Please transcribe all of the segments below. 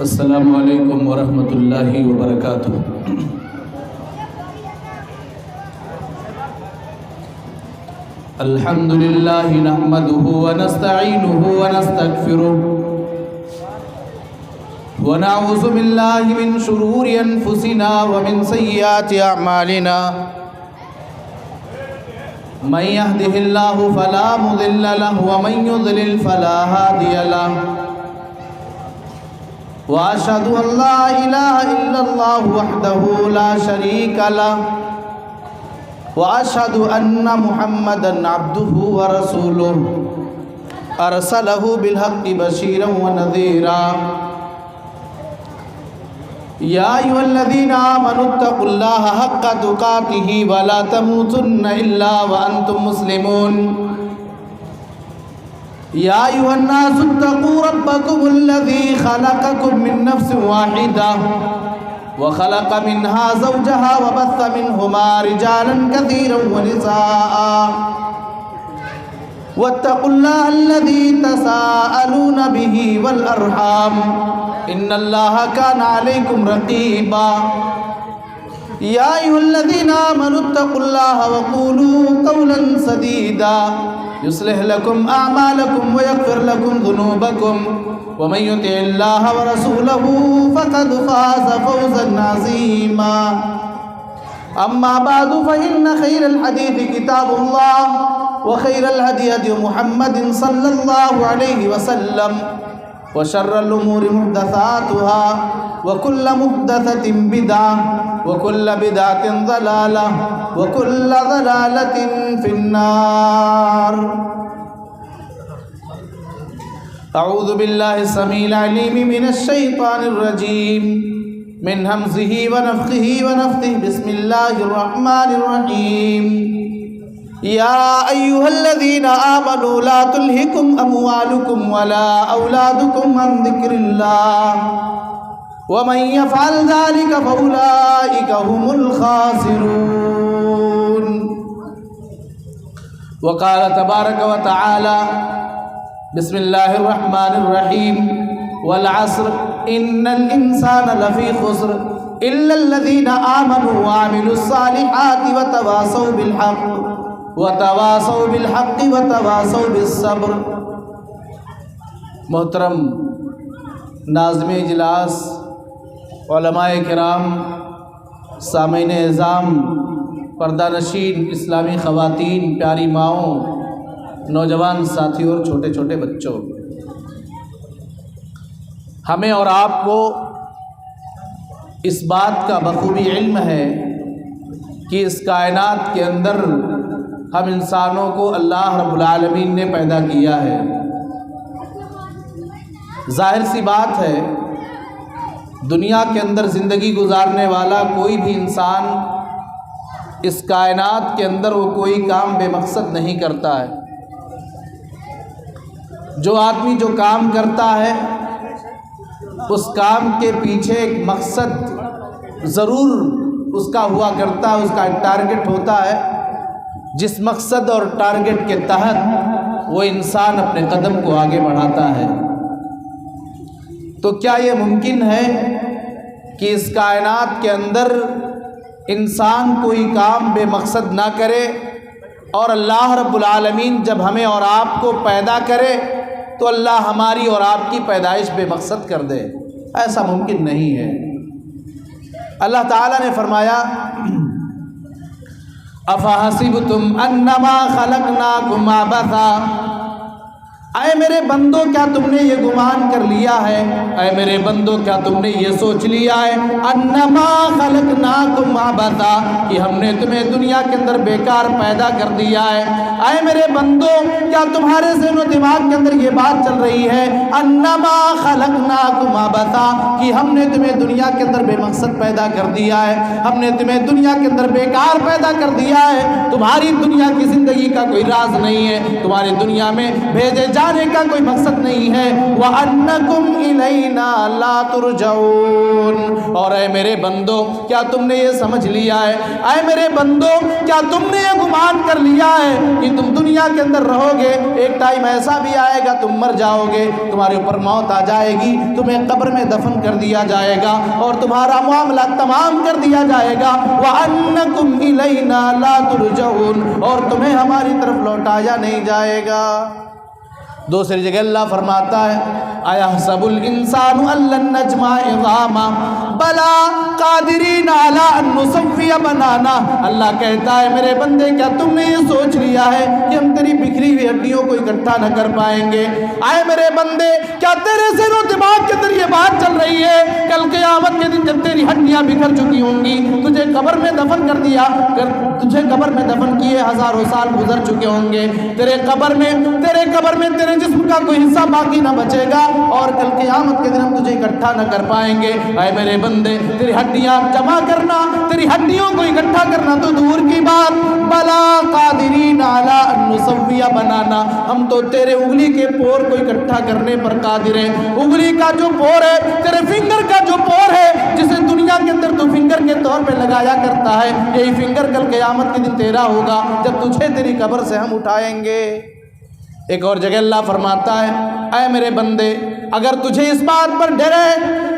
السلام علیکم ورحمۃ اللہ وبرکاتہ۔ الحمد للہ نحمده ونستعینه ونستغفره ونعوذ باللہ من شرور انفسنا ومن سیئات اعمالنا، من يهده الله فلا مضل له ومن يضلل فلا هادي له، وأشهد أن لا إله إلا الله وحده لا شريك له، وأشهد أن محمدًا عبده ورسوله أرسله بالحق بشيرا ونذيرا، يا أيها الذين آمنوا اتقوا الله حق تقاته ولا تموتن إلا وأنتم مسلمون، يا أيها الناس اتقوا ربكم الذي خلقكم من نفس واحدة وخلق منها زوجها وبث منهما رجالا كثيرا ونساء، واتقوا الله الذي تساءلون به والأرحام إن الله كان عليكم رقيبا، يا أيها الذين آمنوا اتقوا الله وقولوا قولا سديدا يصلح لكم أعمالكم ويغفر لكم ذنوبكم، ومن يطع الله ورسوله فقد فاز فوزا عظيما، أما بعد فإن خير الحديث كتاب الله، وخير الهدي هدي محمد صلى الله عليه وسلم، وشر الأمور محدثاتها، وكل محدثة بدعة، وكل بدعة ضلالة، وكل ضلالة في النار۔ أعوذ بالله السميع العليم من الشيطان الرجيم، من همزه ونفخه ونفثه، بسم الله الرحمن الرحيم، يا أيها الذين آمنوا لا تلهكم أموالكم ولا أولادكم عن ذكر الله، ومن يفعل ذلك فأولئك هم الخاسرون۔ وقال تبارك وتعالى، بسم الله الرحمن الرحيم، والعصر إن الإنسان لفي خسر إلا الذين آمنوا وعملوا الصالحات وتواصوا بالحق وتواصوا بالصبر۔ محترم ناظم اجلاس، علماء کرام، سامعین اعظام، پردہ نشین اسلامی خواتین، پیاری ماؤں، نوجوان ساتھیوں اور چھوٹے چھوٹے بچوں، ہمیں اور آپ کو اس بات کا بخوبی علم ہے کہ اس کائنات کے اندر ہم انسانوں کو اللہ رب العالمین نے پیدا کیا ہے۔ ظاہر سی بات ہے، دنیا کے اندر زندگی گزارنے والا کوئی بھی انسان اس کائنات کے اندر وہ کوئی کام بے مقصد نہیں کرتا ہے۔ جو آدمی جو کام کرتا ہے اس کام کے پیچھے ایک مقصد ضرور اس کا ہوا کرتا ہے، اس کا ایک ٹارگٹ ہوتا ہے، جس مقصد اور ٹارگٹ کے تحت وہ انسان اپنے قدم کو آگے بڑھاتا ہے۔ تو کیا یہ ممکن ہے کہ اس کائنات کے اندر انسان کوئی کام بے مقصد نہ کرے، اور اللہ رب العالمین جب ہمیں اور آپ کو پیدا کرے تو اللہ ہماری اور آپ کی پیدائش بے مقصد کر دے؟ ایسا ممکن نہیں ہے۔ اللہ تعالیٰ نے فرمایا، افحسبتم انما خلقناکم عبثا، اے میرے بندو کیا تم نے یہ گمان کر لیا ہے، اے میرے بندو کیا تم نے یہ سوچ لیا ہے، انما خلقناکم عبثا، کہ ہم نے تمہیں دنیا کے اندر بیکار پیدا کر دیا ہے۔ اے میرے بندو کیا تمہارے ذہن و دماغ کے اندر یہ بات چل رہی ہے، انما خلقناکم عبثا، کہ ہم نے تمہیں دنیا کے اندر بے مقصد پیدا کر دیا ہے، ہم نے تمہیں دنیا کے اندر بیکار پیدا کر دیا ہے، تمہاری دنیا کی زندگی کا کوئی راز نہیں ہے، تمہاری دنیا میں بھیجے جانے کا کوئی مقصد نہیں ہے۔ وَأَنَّكُمْ إِلَيْنَا لَا تُرْجَعُونَ، اور اے میرے بندو کیا تم نے یہ سمجھ لیا ہے، اے میرے بندو کیا تم نے یہ گمان کر لیا ہے کہ تم دنیا کے اندر رہو گے، ایک ٹائم ایسا بھی آئے گا تم مر جاؤ گے، تمہارے اوپر موت آ جائے گی، تمہیں قبر میں دفن کر دیا جائے گا اور تمہارا معاملہ تمام کر دیا جائے گا۔ وَأَنَّكُمْ إِلَيْنَا لَا تُرْجَعُونَ، اور تمہیں ہماری طرف لوٹایا نہیں جائے گا۔ دوسری جگہ اللہ فرماتا ہے أَيَحْسَبُ الْإِنسَانُ أَن لَّن نَّجْمَعَ عِظَامَهُ بَلَىٰ قَادِرِينَ عَلَىٰ أَن نُّسَوِّيَ بَنَانَهُ، اللہ کہتا ہے میرے بندے کیا تم نے یہ سوچ لیا ہے کہ ہم تیری بکھری ہوئی ہڈیوں کو اکٹھا نہ کر پائیں گے؟ اے میرے بندے کیا تیرے ذہن و دماغ کے اندر یہ بات چل رہی ہے کل قیامت کے دن جب تیری ہڈیاں بکھر چکی ہوں گی، تجھے قبر میں دفن کر دیا، تجھے قبر میں دفن کیے ہزاروں سال گزر چکے ہوں گے، تیرے قبر میں تیرے جسم کا کوئی حصہ باقی نہ بچے گا اور کل قیامت کے دن ہم تجھے اکٹھا نہ کر پائیں گے۔ اے میرے بندے تیری ہڈیاں جمع کرنا، تیری ہڈیوں کو اکٹھا کرنا تو دور کی بات، بلا قادرین علی ان نسوی بنانا، ہم تو تیرے انگلی کے پور کو اکٹھا کرنے پر قادر ہیں۔ انگلی کا جو پور ہے، تیرے فنگر کا جو پور ہے جسے دنیا کے اندر تو فنگر کے طور پہ لگایا کرتا ہے، یہی فنگر کل قیامت کے دن تیرا ہوگا جب تجھے تیری قبر سے ہم اٹھائیں گے۔ ایک اور جگہ اللہ فرماتا ہے اے میرے بندے اگر تجھے اس بات پر ڈر ہے،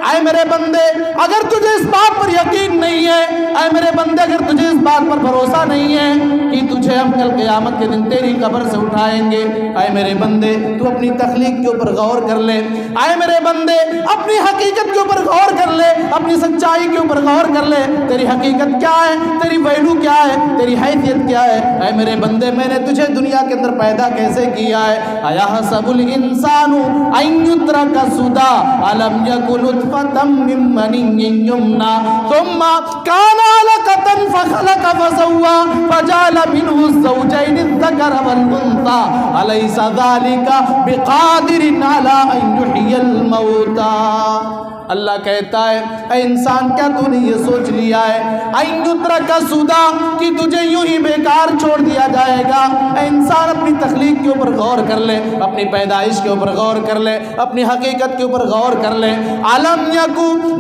اے میرے بندے اگر تجھے اس بات پر یقین نہیں ہے، اے میرے بندے اگر تجھے اس بات پر بھروسہ نہیں ہے کہ تجھے ہم کل قیامت کے دن تیری قبر سے اٹھائیں گے، اے میرے بندے تو اپنی تخلیق کے اوپر غور کر لے، اے میرے بندے اپنی حقیقت کے اوپر غور کر لے، اپنی سچائی کے اوپر غور کر لے، تیری حقیقت کیا ہے، تیری ویلو کیا ہے، تیری حیثیت کیا ہے۔ اے میرے بندے میں نے تجھے دنیا کے اندر پیدا کیسے کیا ہے؟ اَيَحْسَبُ الْإِنسَانُ أَن يُتْرَكَ سُدًى أَلَمْ يَكُ نُطْفَةً مِّن مَّنِيٍّ يُمْنَىٰ ثُمَّ كَانَ عَلَقَةً فَخَلَقَ فَسَوَّىٰ فَجَعَلَ مِنْهُ الزَّوْجَيْنِ الذَّكَرَ وَالْأُنثَىٰ أَلَيْسَ ذَٰلِكَ بِقَادِرٍ عَلَىٰ أَن يُحْيِيَ الْمَوْتَىٰ۔ اللہ کہتا ہے اے انسان کیا تو نے یہ سوچ لیا ہے اَن یُتْرَکَ سُدًى کہ تجھے یوں ہی بیکار چھوڑ دیا جائے گا؟ اے انسان اپنی تخلیق کے اوپر غور کر لے، اپنی پیدائش کے اوپر غور کر لے، اپنی حقیقت کے اوپر غور کر لے۔ أَلَمْ يَكُ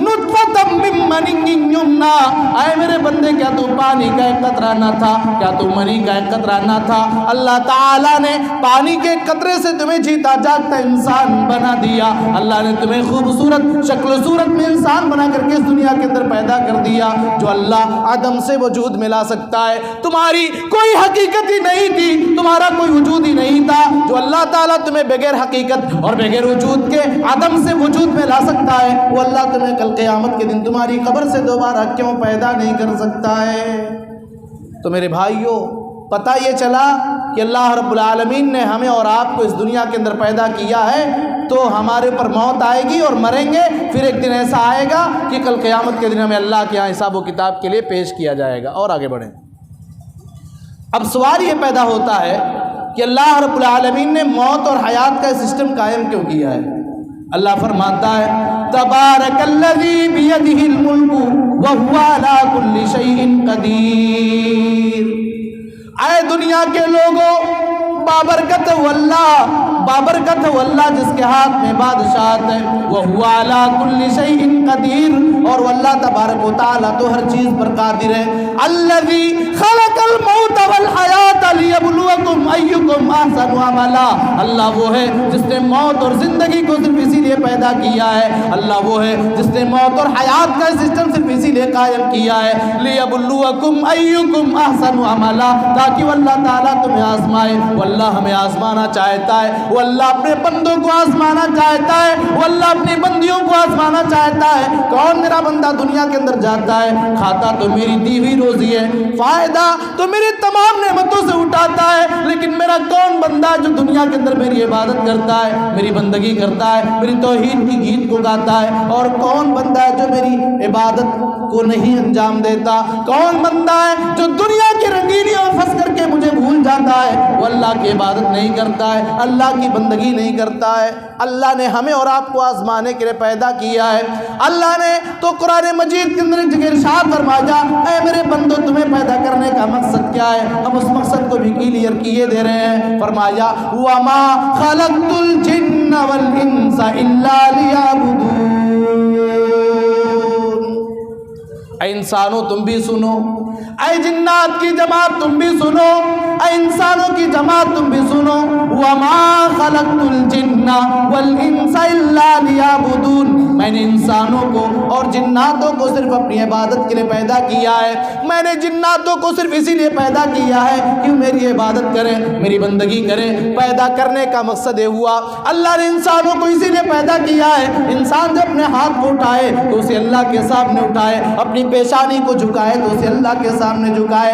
نُطْفَةً مِّن مَّنِيٍّ يُمْنَىٰ، اے میرے بندے کیا تو پانی کا ایک قطرہ نہ تھا، کیا تو منی کا ایک قطرہ نہ تھا؟ اللہ تعالیٰ نے پانی کے قطرے سے تمہیں جیتا جاگتا انسان بنا دیا، اللہ نے تمہیں خوبصورت شکل صورت میں انسان بنا کر کے اس دنیا کے اندر پیدا کر دیا، جو اللہ عدم سے وجود میں لا سکتا ہے۔ تمہاری کوئی حقیقت ہی نہیں تھی، تمہارا کوئی وجود ہی نہیں تھا، جو اللہ تعالیٰ تمہیں بغیر حقیقت اور بغیر وجود کے عدم سے وجود میں لا سکتا ہے، وہ اللہ تمہیں کل قیامت کے دن تمہاری قبر سے دوبارہ کیوں پیدا نہیں کر سکتا ہے؟ تو میرے بھائیوں پتہ یہ چلا کہ اللہ رب العالمین نے ہمیں اور آپ کو اس دنیا کے اندر پیدا کیا ہے تو ہمارے پر موت آئے گی اور مریں گے، پھر ایک دن ایسا آئے گا کہ کل قیامت کے دن ہمیں اللہ کے یہاں حساب و کتاب کے لیے پیش کیا جائے گا۔ اور آگے بڑھیں۔ اب سوال یہ پیدا ہوتا ہے کہ اللہ رب العالمین نے موت اور حیات کا سسٹم قائم کیوں کیا ہے؟ اللہ فرماتا ہے تبارک الذی بیدہ الملک وہو علی کل شیء قدیر۔ اے دنیا کے لوگوں بابرکت واللہ جس کے ہاتھ میں بادشاہت ہے، وہو علی کل شیء قدیر، اور واللہ تبارک و تعالی تو ہر چیز پر قادر ہے۔ الذی خلق الموت والحیات لیبلوکم ایکم احسن عملا، اللہ وہ ہے جس نے موت اور زندگی کو صرف اسی لیے پیدا کیا ہے، اللہ وہ ہے جس نے موت اور حیات کا سسٹم صرف اسی لیے قائم کیا ہے، لیبلوکم ایکم احسن عملا، تاکہ واللہ تعالیٰ تمہیں آزمائے۔ واللہ ہمیں آزمانا چاہتا ہے، واللہ اپنے بندوں کو آزمانا چاہتا ہے، واللہ اپنی بندیوں کو آزمانا چاہتا ہے۔ کون میرا بندہ دنیا کے اندر جاتا ہے، کھاتا تو میری دی ہوئی روزی ہے، فائدہ تو میری تمام نعمتوں سے اٹھاتا ہے، لیکن میرا کون بندہ جو دنیا کے اندر میری عبادت کرتا ہے، میری بندگی کرتا ہے، میری توحید کی گیت کو گاتا ہے، اور کون بندہ ہے جو میری عبادت کو نہیں انجام دیتا؟ کون بندہ بندہ ہے جو دنیا کی رنگینیوں میں پھنس کر کے مجھے بھول جاتا ہے، وہ اللہ کی عبادت نہیں کرتا ہے، اللہ کی بندگی نہیں کرتا ہے۔ اللہ نے ہمیں اور آپ کو آزمانے کے لیے پیدا کیا ہے۔ اللہ نے تو قرآن مجید کے اندر ایک جگہ ارشاد فرمایا، اے میرے بندو تمہیں پیدا کرنے کا مقصد کیا ہے؟ ہم اس مقصد کو بھی کلیئر کیے دے رہے ہیں۔ فرمایا وَمَا خَلَقْتُ الْجِنَّ وَالْإِنسَ إِلَّا لِيَعْبُدُونِ۔ اے انسانوں تم بھی سنو، اے جنات کی جماعت تم بھی سنو، اے انسانوں کی جماعت تم بھی سنو، وَمَا خَلَقْتُ الْجِنَّ وَالْإِنسَ إِلَّا لِيَعْبُدُونَ۔ میں نے انسانوں کو اور جناتوں کو صرف اپنی عبادت کے لیے پیدا کیا ہے۔ میں نے جناتوں کو صرف اسی لیے پیدا کیا ہے کہ میری عبادت کریں، میری بندگی کریں۔ پیدا کرنے کا مقصد یہ ہوا، اللہ نے انسانوں کو اسی لیے پیدا کیا ہے، انسان جب اپنے ہاتھ کو اٹھائے تو اسے اللہ کے سامنے اٹھائے، اپنی پیشانی کو جھکائے تو اسے اللہ کے سامنے جھکائے،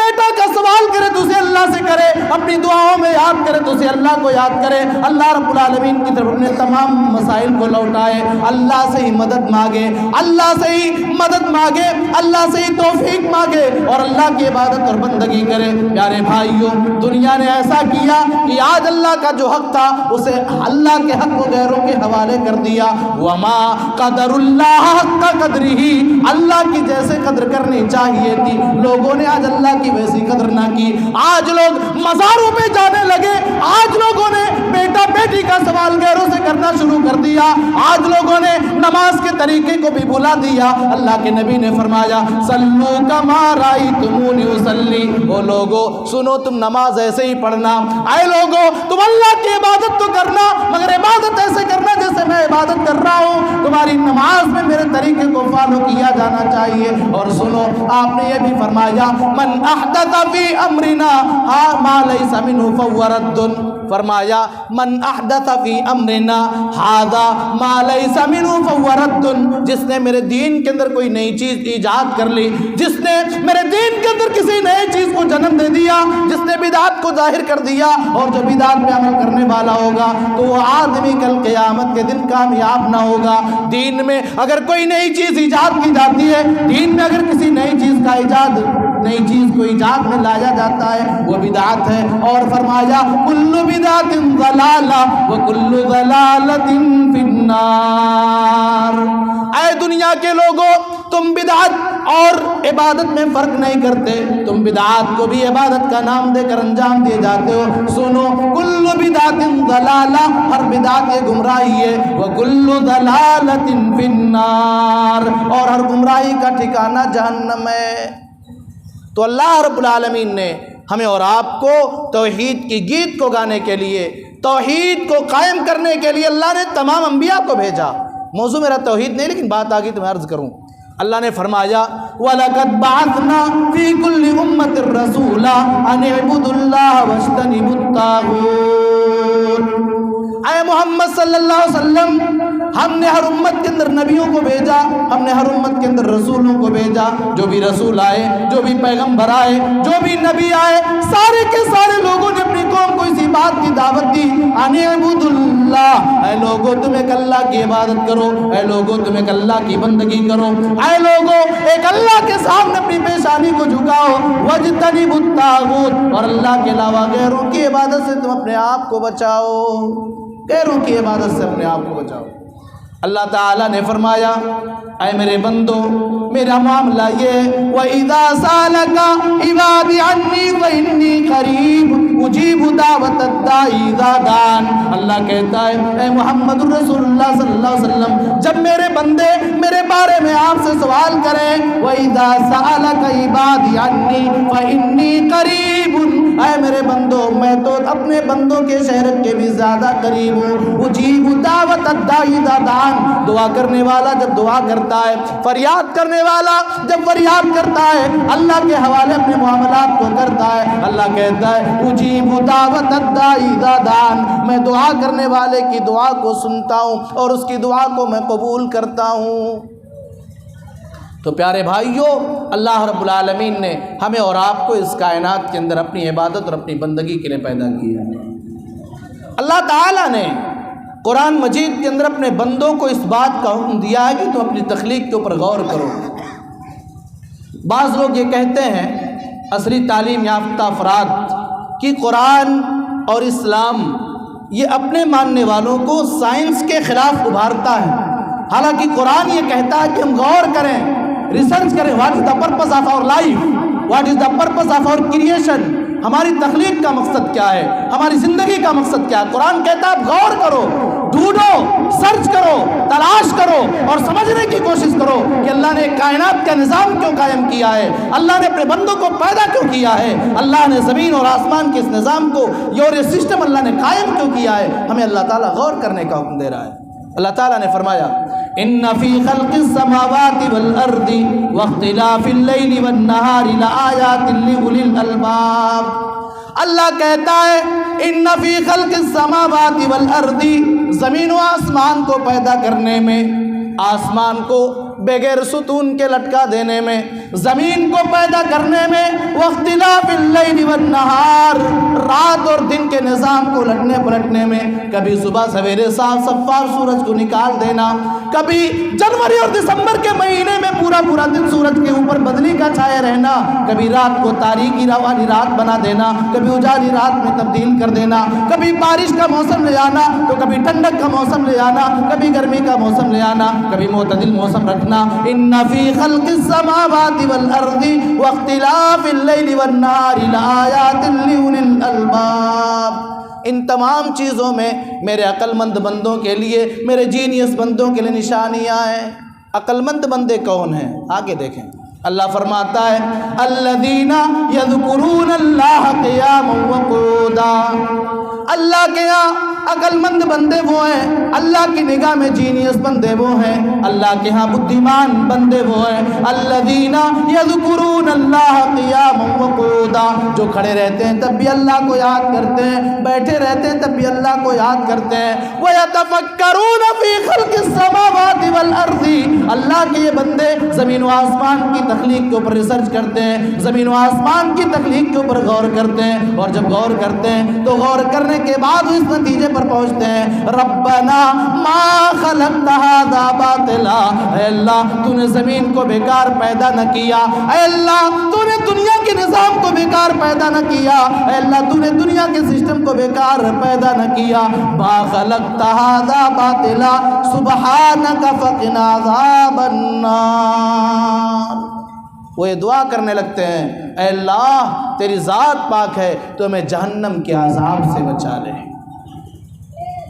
بیٹا کا سوال کرے تو اسے اللہ سے کرے، اپنی دعاؤں میں یاد کرے تو اسے اللہ کو یاد کرے، اللہ رب العالمین کی طرف اپنے تمام مسائل کو لوٹائے، اللہ سے ہی مدد مانگے، اللہ سے ہی مدد مانگے، اللہ سے ہی توفیق مانگے اور اللہ کی عبادت اور بندگی کرے۔ پیارے بھائیوں، دنیا نے ایسا کیا کہ آج اللہ کا جو حق تھا اسے اللہ کے حق کو غیروں کے حوالے کر دیا۔ وما قدر اللہ حق قدرہ، اللہ کی جیسے قدر کرنی چاہیے تھی لوگوں نے آج اللہ کی ویسی قدر نہ کی۔ آج لوگ مزاروں پہ جانے لگے، آج لوگوں نے بیٹا بیٹی کا سوال غیروں سے کرنا شروع کر دیا، آج لوگوں نے نماز کے طریقے کو بھی بھلا دیا۔ اللہ کے نبی نے فرمایا صلو کما رأیتمونی اصلی، او لوگو سنو تم نماز ایسے ہی پڑھنا، اے لوگو تم اللہ کی عبادت تو کرنا مگر عبادت ایسے کرنا جیسے میں عبادت کر رہا ہوں، تمہاری نماز میں میرے طریقے کو فالو کیا جانا چاہیے۔ اور سنو آپ نے یہ بھی فرمایا من احدث فی امرنا ما لیس منہ فہو رد، فرمایا من احدث فی امرنا ھذا ما لیس منہ فہو رد، جس نے میرے دین کے اندر کوئی نئی چیز ایجاد کر لی، جس نے میرے دین کے اندر کسی نئی چیز کو جنم دے دیا، جس نے بدعت کو ظاہر کر دیا، اور جو بدعت پہ عمل کرنے والا ہوگا تو وہ آدمی کل قیامت کے دن کامیاب نہ ہوگا۔ دین میں اگر کوئی نئی چیز ایجاد کی جاتی ہے، دین میں اگر کسی نئی چیز کا نئی چیز کو ایجاد میں لایا جاتا ہے وہ بدعت ہے۔ اور فرمایا کل بدعت ضلالہ وکل ضلالۃ فی النار۔ اے دنیا کے لوگوں، تم بدعت اور عبادت میں فرق نہیں کرتے، تم بدعات کو بھی عبادت کا نام دے کر انجام دیے جاتے ہو۔ سنو کل بدعت ضلالہ، ہر بدعت یہ گمراہی ہے، وکل ضلالۃ فی النار، اور ہر گمراہی کا ٹھکانہ جہنم ہے۔ تو اللہ رب العالمین نے ہمیں اور آپ کو توحید کی گیت کو گانے کے لیے، توحید کو قائم کرنے کے لیے اللہ نے تمام انبیاء کو بھیجا۔ موضوع میرا توحید نہیں لیکن بات آگئی تو میں عرض کروں۔ اللہ نے فرمایا وَلَقَدْ بَعَثْنَا فِي كُلِّ أُمَّةٍ رَسُولًا أَنِ اعْبُدُوا اللَّهَ وَاجْتَنِبُوا الطَّاغُوتَ۔ اے محمد صلی اللہ علیہ وسلم، ہم نے ہر امت کے اندر نبیوں کو بھیجا، ہم نے ہر امت کے اندر رسولوں کو بھیجا، جو بھی رسول آئے، جو بھی پیغمبر آئے، جو بھی نبی آئے، سارے کے سارے لوگوں نے اپنی قوم کو اسی بات کی دعوت دی ان اعبدوا اللہ، اے لوگوں تم ایک اللہ کی عبادت کرو، اے لوگوں تم ایک اللہ کی بندگی کرو، اے لوگوں ایک اللہ کے سامنے اپنی پیشانی کو جھکاؤ، واجتنبوا الطاغوت، اور اللہ کے علاوہ غیروں کی عبادت سے تم اپنے آپ کو بچاؤ، غیروں کی عبادت سے اپنے آپ کو بچاؤ۔ اللہ تعالیٰ نے فرمایا اے میرے بندو، میرا معاملہ یہ وَإِذَا سَأَلَكَ عِبَادِي عَنِّي فَإِنِّي قَرِيبٌ أُجِيبُ دَعْوَةَ الدَّاعِ إِذَا دَعَانِ۔ اللہ کہتا ہے اے محمد رسول اللہ صلی اللہ علیہ وسلم، جب میرے بندے میرے بارے میں آپ سے سوال کریں وَإِذَا سَأَلَكَ عِبَادِي عَنِّي فَإِنِّي قَرِيبٌ، اے میرے بندو میں تو اپنے بندوں کے شہرت کے بھی زیادہ قریب ہوں۔ اجیب دعوت الداعی اذا دعان، دعا کرنے والا جب دعا کرتا ہے، فریاد کرنے والا جب فریاد کرتا ہے، اللہ کے حوالے اپنے معاملات کو کرتا ہے، اللہ کہتا ہے اجیب دعوت الداعی اذا دعان، میں دعا کرنے والے کی دعا کو سنتا ہوں اور اس کی دعا کو میں قبول کرتا ہوں۔ تو پیارے بھائیوں، اللہ رب العالمین نے ہمیں اور آپ کو اس کائنات کے اندر اپنی عبادت اور اپنی بندگی کے لیے پیدا کیا ہے۔ اللہ تعالیٰ نے قرآن مجید کے اندر اپنے بندوں کو اس بات کا حکم دیا ہے کہ تم اپنی تخلیق کے اوپر غور کرو۔ بعض لوگ یہ کہتے ہیں عصری تعلیم یافتہ افراد کہ قرآن اور اسلام یہ اپنے ماننے والوں کو سائنس کے خلاف ابھارتا ہے، حالانکہ قرآن یہ کہتا ہے کہ ہم غور کریں، ریسرچ کریں، what is the purpose of our life, what is the purpose of our creation, ہماری تخلیق کا مقصد کیا ہے، ہماری زندگی کا مقصد کیا ہے۔ قرآن کہتا ہے آپ غور کرو، ڈھونڈو، سرچ کرو، تلاش کرو اور سمجھنے کی کوشش کرو کہ اللہ نے کائنات کا نظام کیوں قائم کیا ہے، اللہ نے اپنے بندوں کو پیدا کیوں کیا ہے، اللہ نے زمین اور آسمان کے اس نظام کو، یہ سسٹم اللہ نے قائم کیوں کیا ہے۔ ہمیں اللہ تعالیٰ غور کرنے کا حکم دے رہا ہے۔ اللہ تعالیٰ نے فرمایا ان فی خلق السماوات والارض واختلاف اللیل والنہار لآیات لأولی الالباب۔ اللہ کہتا ہے ان فی خلق السماوات والارض، زمین و آسمان کو پیدا کرنے میں، آسمان کو بغیر ستون کے لٹکا دینے میں، زمین کو پیدا کرنے میں، واختلاف اللیل والنہار، رات اور دن کے نظام کو لٹنے پلٹنے میں، کبھی صبح سویرے صاف صفار سورج کو نکال دینا، کبھی جنوری اور دسمبر کے مہینے میں پورا پورا دن سورج کے اوپر بدلی کا چھائے رہنا، کبھی رات کو تاریکی والی رات بنا دینا، کبھی اجالی رات میں تبدیل کر دینا، کبھی بارش کا موسم لے آنا تو کبھی ٹھنڈک کا موسم لے آنا، کبھی گرمی کا موسم لے آنا، کبھی معتدل موسم رکھنا۔ ان فی خلق السماوات والارض واختلاف اللیل والنہار لآیات لأولی الالباب، ان تمام چیزوں میں میرے عقل مند بندوں کے لیے، میرے جینیس بندوں کے لیے نشانیاں ہیں۔ عقل مند بندے کون ہیں؟ آگے دیکھیں، اللہ فرماتا ہے الذین یذکرون اللہ قیاما وقعودا، اللہ کے یہاں عقل مند بندے وہ ہیں، اللہ کی نگاہ میں جینیس بندے وہ ہیں، اللہ کے ہاں بدھیمان بندے وہ ہیں، الذین یذکرون اللہ قیاما وقعودا، جو کھڑے رہتے ہیں تب بھی اللہ کو یاد کرتے ہیں، بیٹھے رہتے ہیں تب بھی اللہ کو یاد کرتے ہیں، وَيَتَفَكَّرُونَ فِي خَلْقِ السَّمَاوَاتِ وَالْأَرْضِ، اللہ کے یہ بندے زمین و آسمان کی تخلیق کے اوپر ریسرچ کرتے ہیں، زمین و آسمان کی تخلیق کے اوپر غور کرتے ہیں، اور جب غور کرتے ہیں تو غور کرنے کے بعد اس نتیجے پر پہنچتے ہیں ربنا ما خلقت ھذا باطلا، اے اللہ تو نے زمین کو بیکار پیدا نہ کیا، اے اللہ تو نے دنیا کے نظام کو بیکار پیدا نہ کیا، اے اللہ تو نے دنیا کے سسٹم کو بیکار پیدا نہ کیا، ما خلقت ھذا باطلا سبحانک فقنا عذاب النار۔ وہ یہ دعا کرنے لگتے ہیں اے اللہ تیری ذات پاک ہے تو ہمیں جہنم کے عذاب سے بچا لے۔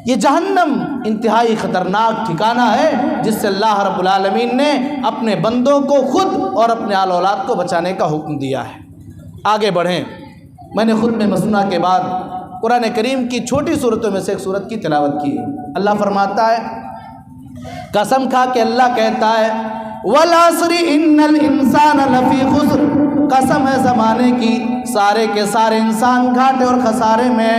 یہ جہنم انتہائی خطرناک ٹھکانہ ہے جس سے اللہ رب العالمین نے اپنے بندوں کو خود اور اپنے آل اولاد کو بچانے کا حکم دیا ہے۔ آگے بڑھیں، میں نے خطبہ مسنونہ کے بعد قرآن کریم کی چھوٹی صورتوں میں سے ایک صورت کی تلاوت کی ہے۔ اللہ فرماتا ہے، قسم کھا کے اللہ کہتا ہے وَالْعَصْرِ إِنَّ الْإِنسَانَ لَفِي خُسْرٍ، قسم ہے زمانے کی، سارے کے سارے انسان گھاٹے اور خسارے میں۔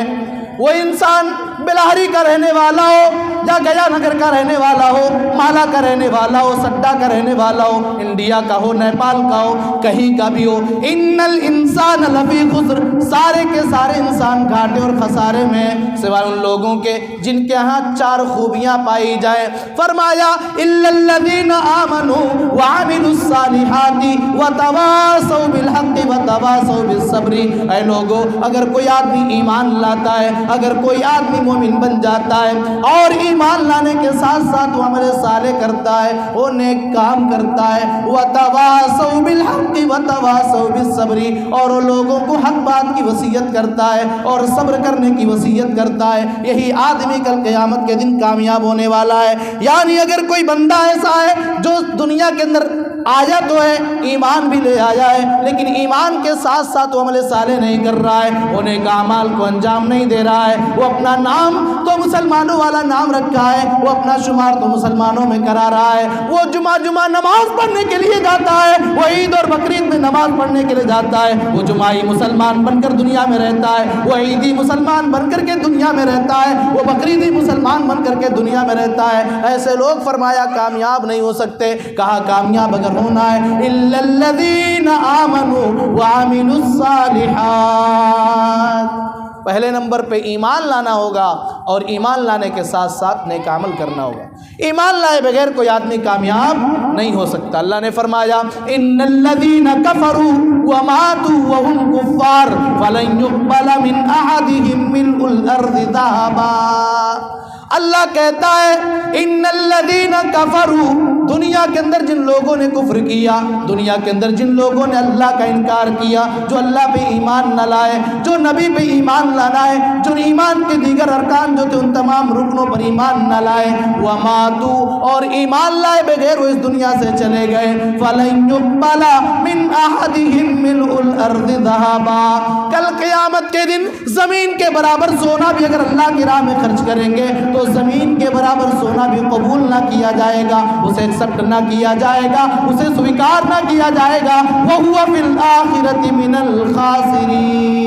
وہ انسان بلاہری کا رہنے والا ہو یا گیا نگر کا رہنے والا ہو، مالا کا رہنے والا ہو، سڈا کا رہنے والا ہو، انڈیا کا ہو، نیپال کا ہو، کہیں کا بھی ہو، ان الانسان لفی خسر، سارے کے سارے انسان گھاٹے اور خسارے میں، سوائے ان لوگوں کے جن کے ہاں چار خوبیاں پائی جائے۔ فرمایا الا الذین آمنوا وعملوا الصالحات وتواصوا بالحق وتواصوا بالصبر، اے لوگو اگر کوئی آدمی ایمان لاتا ہے، اگر کوئی آدمی مومن بن جاتا ہے اور ایمان لانے کے ساتھ ساتھ وہ عمل صالح کرتا ہے، وہ نیک کام کرتا ہے، وَتَوَاصَوْا بِالْحَقِّ وَتَوَاصَوْا بِالصَّبْرِ، اور وہ لوگوں کو حق بات کی وصیت کرتا ہے اور صبر کرنے کی وصیت کرتا ہے، یہی آدمی کل قیامت کے دن کامیاب ہونے والا ہے۔ یعنی اگر کوئی بندہ ایسا ہے جو دنیا کے اندر آیا تو ہے، ایمان بھی لے آیا ہے، لیکن ایمان کے ساتھ ساتھ وہ عمل صالح نہیں کر رہا ہے، وہ نیک اعمال کو انجام نہیں دے رہا ہے، وہ اپنا نام تو مسلمانوں والا نام رکھا ہے، وہ اپنا شمار تو مسلمانوں میں کرا رہا ہے، وہ جمعہ نماز پڑھنے کے لیے جاتا ہے، وہ عید اور بقرعید میں نماز پڑھنے کے لیے جاتا ہے، وہ جمعی مسلمان بن کر دنیا میں رہتا ہے، وہ عیدی مسلمان بن کر کے دنیا میں رہتا ہے، وہ بقرعیدی مسلمان بن کر کے دنیا میں رہتا ہے، ایسے لوگ فرمایا کامیاب نہیں ہو سکتے۔ کہا کامیاب اگر ہونا ہے الا الذین آمنوا وعملوا الصالحات، پہلے نمبر پہ ایمان لانا ہوگا اور ایمان لانے کے ساتھ ساتھ نیک عمل کرنا ہوگا۔ ایمان لائے بغیر کوئی آدمی کامیاب نہیں ہو سکتا۔ اللہ نے فرمایا ان الذین کفروا وماتوا وهم کفار فلن يقبل من احدهم ملء الارض ذهبا۔ اللہ کہتا ہے ان الذین کفروا، دنیا کے اندر جن لوگوں نے کفر کیا، دنیا کے اندر جن لوگوں نے اللہ کا انکار کیا، جو اللہ پہ ایمان نہ لائے، جو نبی پہ ایمان نہ لائے، جو ایمان کے دیگر ارکان جو تھے ان تمام رکنوں پر ایمان نہ لائے، وماتوا، اور ایمان لائے بغیر وہ اس دنیا سے چلے گئے، فلن يقبل من احدهم ملء الارض ذهبا، کل قیامت کے دن زمین کے برابر سونا بھی اگر اللہ کی راہ میں خرچ کریں گے تو زمین کے برابر سونا بھی قبول نہ کیا جائے گا، اسے ایکسپٹ نہ کیا جائے گا، اسے سویکار نہ کیا جائے گا، وَهُوَ فِي الْآخِرَةِ مِنَ الْخَاسِرِينَ،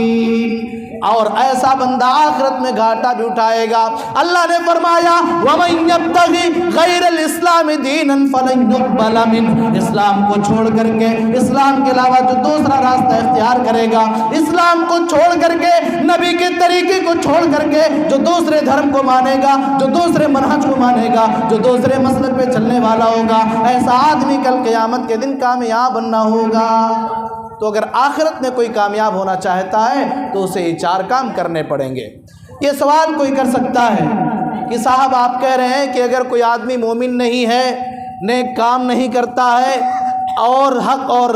اور ایسا بندہ آخرت میں گھاٹا بھی اٹھائے گا۔ اللہ نے فرمایا وَمَن يَبْتَغِ غَيْرَ الْإِسْلَامِ دِينًا فَلَن يُقْبَلَ مِنْهُ، اسلام کو چھوڑ کر کے، اسلام کے علاوہ جو دوسرا راستہ اختیار کرے گا، اسلام کو چھوڑ کر کے، نبی کے طریقے کو چھوڑ کر کے جو دوسرے دھرم کو مانے گا، جو دوسرے منہج کو مانے گا، جو دوسرے مسلک پہ چلنے والا ہوگا، ایسا آدمی کل قیامت کے دن کامیاب نہ ہوگا۔ تو اگر آخرت میں کوئی کامیاب ہونا چاہتا ہے تو اسے یہ 4 کام کرنے پڑیں گے۔ یہ سوال کوئی کر سکتا ہے کہ صاحب آپ کہہ رہے ہیں کہ اگر کوئی آدمی مومن نہیں ہے، نیک کام نہیں کرتا ہے اور حق اور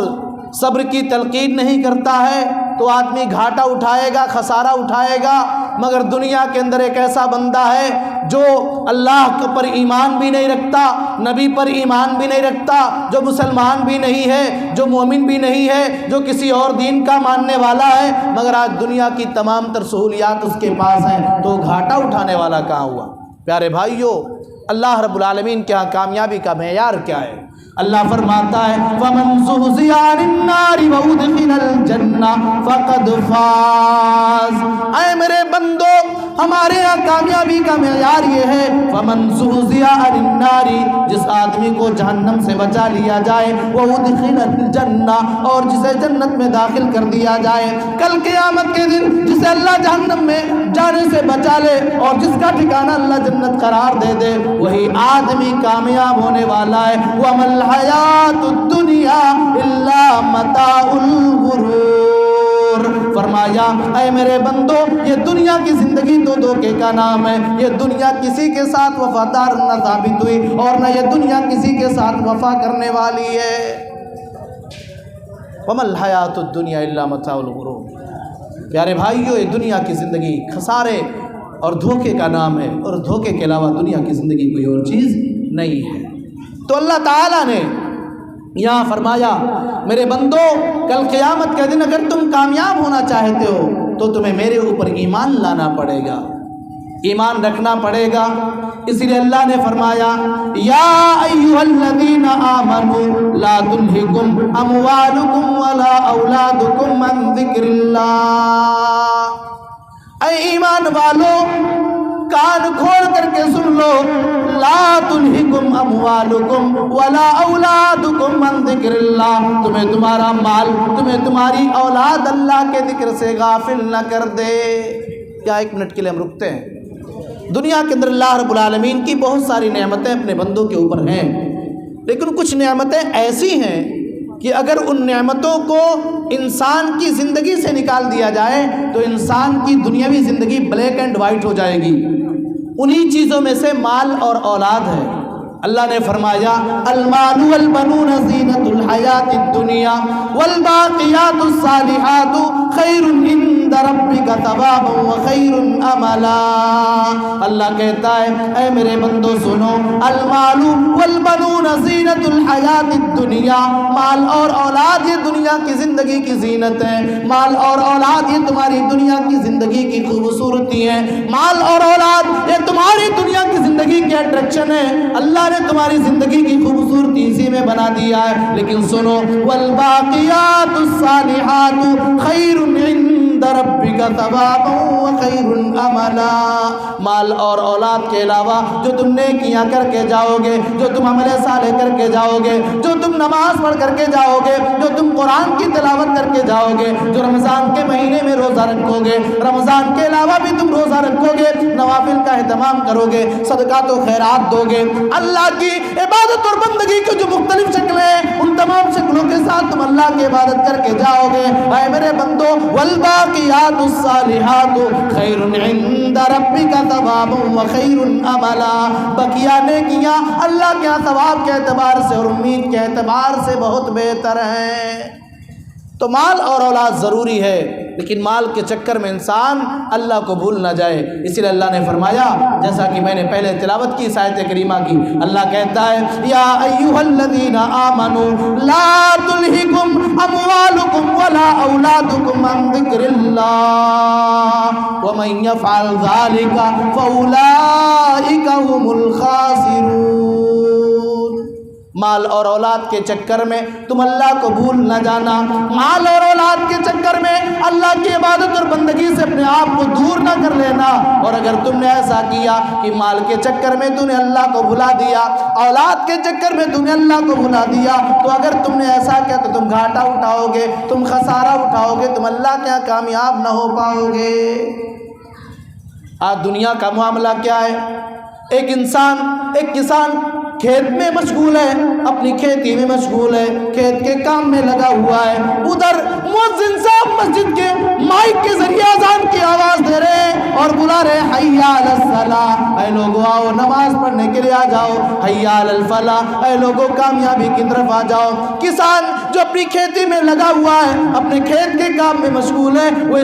صبر کی تلقین نہیں کرتا ہے تو آدمی گھاٹا اٹھائے گا، خسارہ اٹھائے گا، مگر دنیا کے اندر ایک ایسا بندہ ہے جو اللہ پر ایمان بھی نہیں رکھتا، نبی پر ایمان بھی نہیں رکھتا، جو مسلمان بھی نہیں ہے، جو مومن بھی نہیں ہے، جو کسی اور دین کا ماننے والا ہے، مگر آج دنیا کی تمام تر سہولیات اس کے پاس ہیں، تو گھاٹا اٹھانے والا کہاں ہوا؟ پیارے بھائیو، اللہ رب العالمین کے ہاں کامیابی کا معیار کیا ہے؟ اللہ فرماتا ہے وَمَن زُحْزِحَ عَنِ النَّارِ وَأُدْخِلَ الْجَنَّةَ فَقَدْ فَازَ۔ اے میرے بندو، ہمارے یہاں کامیابی کا معیار یہ ہے وَمَن زُحْزِحَ عَنِ النَّارِ، جس آدمی کو جہنم سے بچا لیا جائے، وَأُدْخِلَ الْجَنَّةَ، اور جسے جنت میں داخل کر دیا جائے، کل قیامت کے دن جسے اللہ جہنم میں جانے سے بچا لے اور جس کا ٹھکانہ اللہ جنت قرار دے دے، وہی آدمی کامیاب ہونے والا ہے۔ وَمَا الْحَيَاةُ الدُّنْيَا إِلَّا مَتَاعُ الْغُرُورِ، فرمایا اے میرے بندو، یہ دنیا کی زندگی تو دھوکے کا نام ہے، یہ دنیا کسی کے ساتھ وفادار نہ ثابت ہوئی اور نہ یہ دنیا کسی کے ساتھ وفا کرنے والی ہے۔ وَمَا الْحَيَاةُ الدُّنْيَا إِلَّا مَتَاعُ الْغُرُورِ، پیارے بھائیو، یہ دنیا کی زندگی خسارے اور دھوکے کا نام ہے، اور دھوکے کے علاوہ دنیا کی زندگی کوئی اور چیز نہیں ہے۔ تو اللہ تعالیٰ نے یہاں فرمایا میرے بندو، کل قیامت کے دن اگر تم کامیاب ہونا چاہتے ہو تو تمہیں میرے اوپر ایمان لانا پڑے گا، ایمان رکھنا پڑے گا۔ اس لیے اللہ نے فرمایا یا ایھا الذین آمنوا لا تلہکم اموالکم ولا اولادکم عن ذکر اللہ، اے ایمان والو کان کھول کر کے سن لو، لا تلہکم اموالکم ولا اولادکم عن ذکر اللہ، تمہیں تمہارا مال، تمہیں تمہاری اولاد اللہ کے ذکر سے غافل نہ کر دے۔ کیا 1 منٹ کے لیے ہم رکتے ہیں؟ دنیا کے اندر اللہ رب العالمین کی بہت ساری نعمتیں اپنے بندوں کے اوپر ہیں، لیکن کچھ نعمتیں ایسی ہیں کہ اگر ان نعمتوں کو انسان کی زندگی سے نکال دیا جائے تو انسان کی دنیاوی زندگی بلیک اینڈ وائٹ ہو جائے گی۔ انہی چیزوں میں سے مال اور اولاد ہے۔ اللہ نے فرمایا المال والبنون زینۃ الحیات الدنیا والباقیات الصالحات خیر عند ربک ثوابا وخیر املا۔ اللہ کہتا ہے اے میرے بندو سنو، المال والبنون زینۃ الحیات الدنیا، مال اور اولاد یہ دنیا کی زندگی کی زینت ہے، مال اور اولاد یہ تمہاری دنیا کی زندگی کی خوبصورتی ہے، مال اور اولاد یہ تمہاری دنیا کی زندگی کی اٹریکشن ہے۔ اللہ نے تمہاری زندگی کی خوبصورتی اسی میں بنا دیا ہے، لیکن سنو والباقیات الصالحات خیر عند عند ربک ثوابا وخیر عملا۔ مال اور اولاد کے علاوہ جو تم نیکیاں کر کے جاؤ گے، جو تم عمل صالح کر کے جاؤ گے، جو تم نماز پڑھ کر کے جاؤ گے، جو تم قرآن کی تلاوت کر کے جاؤ گے، جو رمضان کے مہینے میں روزہ رکھو گے، رمضان کے علاوہ بھی تم روزہ رکھو گے، نوافل کا اہتمام کرو گے، صدقات و خیرات دو گے، اللہ کی عبادت اور بندگی کی جو مختلف شکلیں ہیں ان تمام شکلوں کے ساتھ تم اللہ کی عبادت کر کے جاؤ گے، اے میرے بندو، والباقیات الصالحات خیر عند ربک ثوابا وخیر عملا، بقیہ نیکیاں اللہ کے ہاں ثواب کے اعتبار سے اور امید کے اعتبار سے بہت بہتر ہیں۔ تو مال اور اولاد ضروری ہے، لیکن مال کے چکر میں انسان اللہ کو بھول نہ جائے۔ اسی لیے اللہ نے فرمایا، جیسا کہ میں نے پہلے تلاوت کی اس آیت کریمہ کی، اللہ کہتا ہے یا ایھا الذین آمنوا لا تلھکم اموالکم ولا اولادکم عن ذکر اللہ ومن یفعل ذلک فاولئک هم الخاسرون۔ مال اور اولاد کے چکر میں تم اللہ کو بھول نہ جانا، مال اور اولاد کے چکر میں اللہ کی عبادت اور بندگی سے اپنے آپ کو دور نہ کر لینا۔ اور اگر تم نے ایسا کیا کہ مال کے چکر میں تم نے اللہ کو بھلا دیا، اولاد کے چکر میں تم نے اللہ کو بھلا دیا، تو اگر تم نے ایسا کیا تو تم گھاٹا اٹھاؤ گے، تم خسارہ اٹھاؤ گے، تم اللہ کے یہاں کامیاب نہ ہو پاؤ گے۔ آج دنیا کا معاملہ کیا ہے؟ ایک کسان کھیت میں مشغول ہے، اپنی کھیتی میں مشغول ہے، کھیت کے کام میں لگا ہوا ہے، ادھر مؤذن صاحب مسجد کے مائک کے ذریعے اذان کی آواز دے رہے ہیں اور بلا رہے ہیں حی علی الصلاۃ، اے لوگو آؤ نماز پڑھنے کے لیے آ جاؤ، حی علی الفلاح، اے لوگو کامیابی کی طرف آ جاؤ۔ کسان جو اپنی کھیتی میں لگا ہوا ہے، اپنے کھیت کے کام میں مشغول ہے، وہ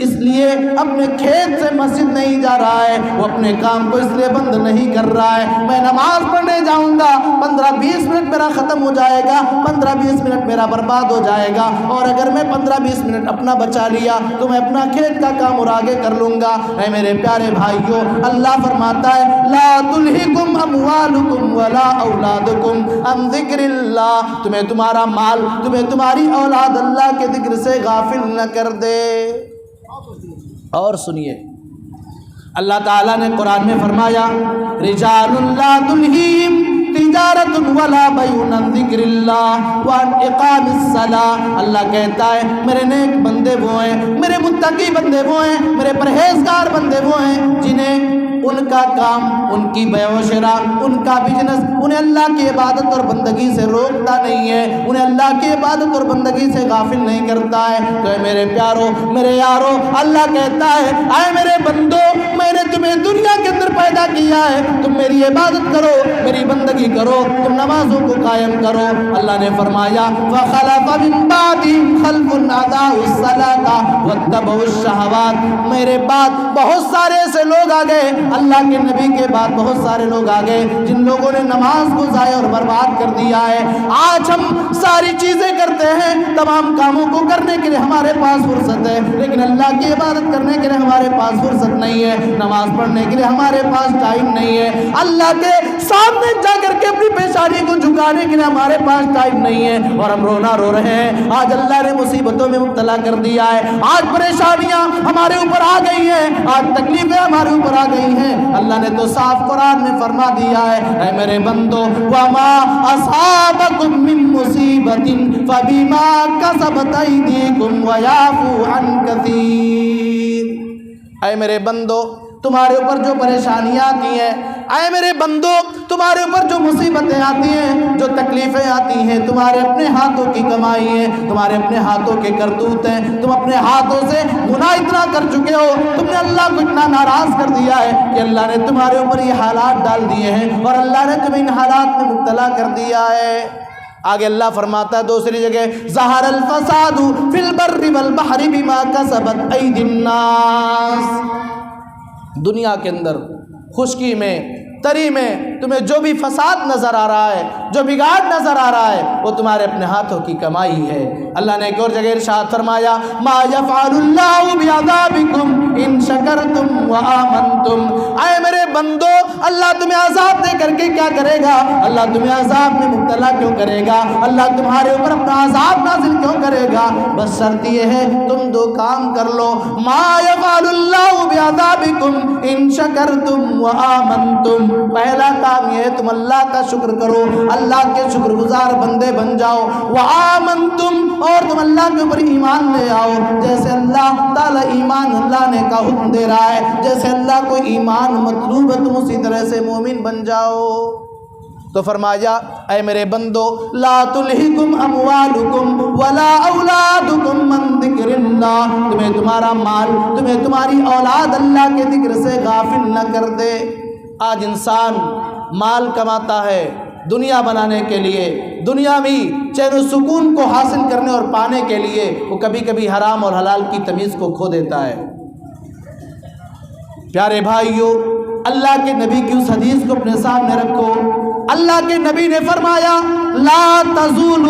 اس لیے اپنے کھیت سے مسجد نہیں جا رہا ہے، وہ اپنے کام کو اس لیے بند نہیں کر رہا ہے، میں نماز پڑھنے جاؤں گا، 15-20 منٹ میرا ختم ہو جائے گا، 15-20 منٹ میرا برباد ہو جائے گا، اور اگر میں 15-20 منٹ اپنا بچا لیا تو میں اپنا کھیت کا کام اور آگے کر لوں گا۔ اے میرے پیارے بھائیوں، اللہ فرماتا ہے لا تلھکم اموالکم ولا اولادکم عن ذکر اللہ، تمہیں تمہارا مال، تمہیں تمہاری اولاد اللہ کے ذکر سے غافل نہ کر دے۔ اور سنیے، اللہ تعالیٰ نے قرآن میں فرمایا رجال لا تلہیہم تجارت ولا بیع عن ذکر اللہ وعن اقام الصلاۃ، اللہ کہتا ہے میرے نیک بندے وہ ہیں، میرے متقی بندے وہ ہیں، میرے پرہیزگار بندے وہ ہیں جنہیں ان کا کام، ان کی بیع و شراء، ان کا بزنس انہیں اللہ کی عبادت اور بندگی سے روکتا نہیں ہے، انہیں اللہ کی عبادت اور بندگی سے غافل نہیں کرتا ہے۔ تو اے میرے پیارو، میرے یارو، اللہ کہتا ہے اے میرے بندو، میں نے تمہیں دنیا کے اندر پیدا کیا ہے، تم میری عبادت کرو، میری بندگی کرو، تم نمازوں کو قائم کرو۔ اللہ نے فرمایا وَخَلَفَ مِن بَعْدِهِمْ خَلْفٌ أَضَاعُوا الصَّلَاةَ وَاتَّبَعُوا الشَّهَوَاتِ، میرے بعد بہت سارے ایسے لوگ آ گئے، اللہ کے نبی کے بعد بہت سارے لوگ آ گئے جن لوگوں نے نماز کو ضائع اور برباد کر دیا ہے۔ آج ہم ساری چیزیں کرتے ہیں، تمام کاموں کو کرنے کے لیے ہمارے پاس فرصت ہے، لیکن اللہ کی عبادت کرنے کے لیے ہمارے پاس فرصت نہیں ہے، نماز پڑھنے کے لیے ہمارے پاس ٹائم نہیں ہے، اللہ کے سامنے جا کر کے اپنی پیشانی کو جھکانے کے لیے ہمارے پاس ٹائم نہیں ہے، اور ہم رونا رو رہے ہیں۔ آج اللہ نے مصیبتوں میں مبتلا کر دیا ہے، آج پریشانیاں ہمارے اوپر آ گئی ہیں، آج تکلیفیں ہمارے اوپر آ گئی ہیں۔ اللہ نے تو صاف قرآن میں فرما دیا ہے اے میرے بندو وما اصابکم من مصیبت فبما کسبت ایدیکم ویعفو عن کثیر، اے میرے بندو تمہارے اوپر جو پریشانیاں آتی ہیں، اے میرے بندو تمہارے اوپر جو مصیبتیں آتی ہیں، جو تکلیفیں آتی ہیں، تمہارے اپنے ہاتھوں کی کمائی ہے، تمہارے اپنے ہاتھوں کے کرتوت ہیں، تم اپنے ہاتھوں سے گناہ اتنا کر چکے ہو، تم نے اللہ کو اتنا ناراض کر دیا ہے کہ اللہ نے تمہارے اوپر یہ حالات ڈال دیے ہیں، اور اللہ نے تمہیں ان حالات میں مبتلا کر دیا ہے۔ آگے اللہ فرماتا ہے دوسری جگہ ظہر الفساد فی البر والبحر بما کسبت ایدی الناس، دنیا کے اندر خشکی میں، تری میں، تمہیں جو بھی فساد نظر آ رہا ہے، جو بگاڑ نظر آ رہا ہے، وہ تمہارے اپنے ہاتھوں کی کمائی ہے۔ اللہ نے ایک اور جگہ ارشاد فرمایا ما یفعل اللہ بعذابکم ان شکرتم وآمنتم، اے میرے بندو اللہ تمہیں عذاب دے کر کے کیا کرے گا؟ اللہ تمہیں عذاب میں مبتلا کیوں کرے گا؟ اللہ تمہارے اوپر اپنا عذاب نازل کیوں کرے گا؟ بس شرط یہ ہے تم دو کام کر لو، ما یفعل اللہ بعذابکم ان شکرتم وآمنتم، پہلا کام یہ ہے تم اللہ کا شکر کرو، اللہ کے شکر گزار بندے بن جاؤ، وآمنتم، اور تم اللہ کے اوپر ایمان لے آؤ، جیسے اللہ تعالی ایمان اللہ نے کا حکم دے رہا ہے، جیسے اللہ کو ایمان مطلوب ہے تم اسی طرح سے مومن بن جاؤ۔ تو فرمایا اے میرے بندو لا تلہکم اموالکم ولا اولادکم من ذکر اللہ، تمہیں تمہارا مال، تمہیں تمہاری اولاد اللہ کے ذکر سے غافل نہ کر دے۔ آج انسان مال کماتا ہے دنیا بنانے کے لیے، دنیا میں چین و سکون کو حاصل کرنے اور پانے کے لیے وہ کبھی کبھی حرام اور حلال کی تمیز کو کھو دیتا ہے۔ پیارے بھائیو، اللہ کے نبی کی اس حدیث کو اپنے سامنے رکھو۔ اللہ کے نبی نے فرمایا لا تزول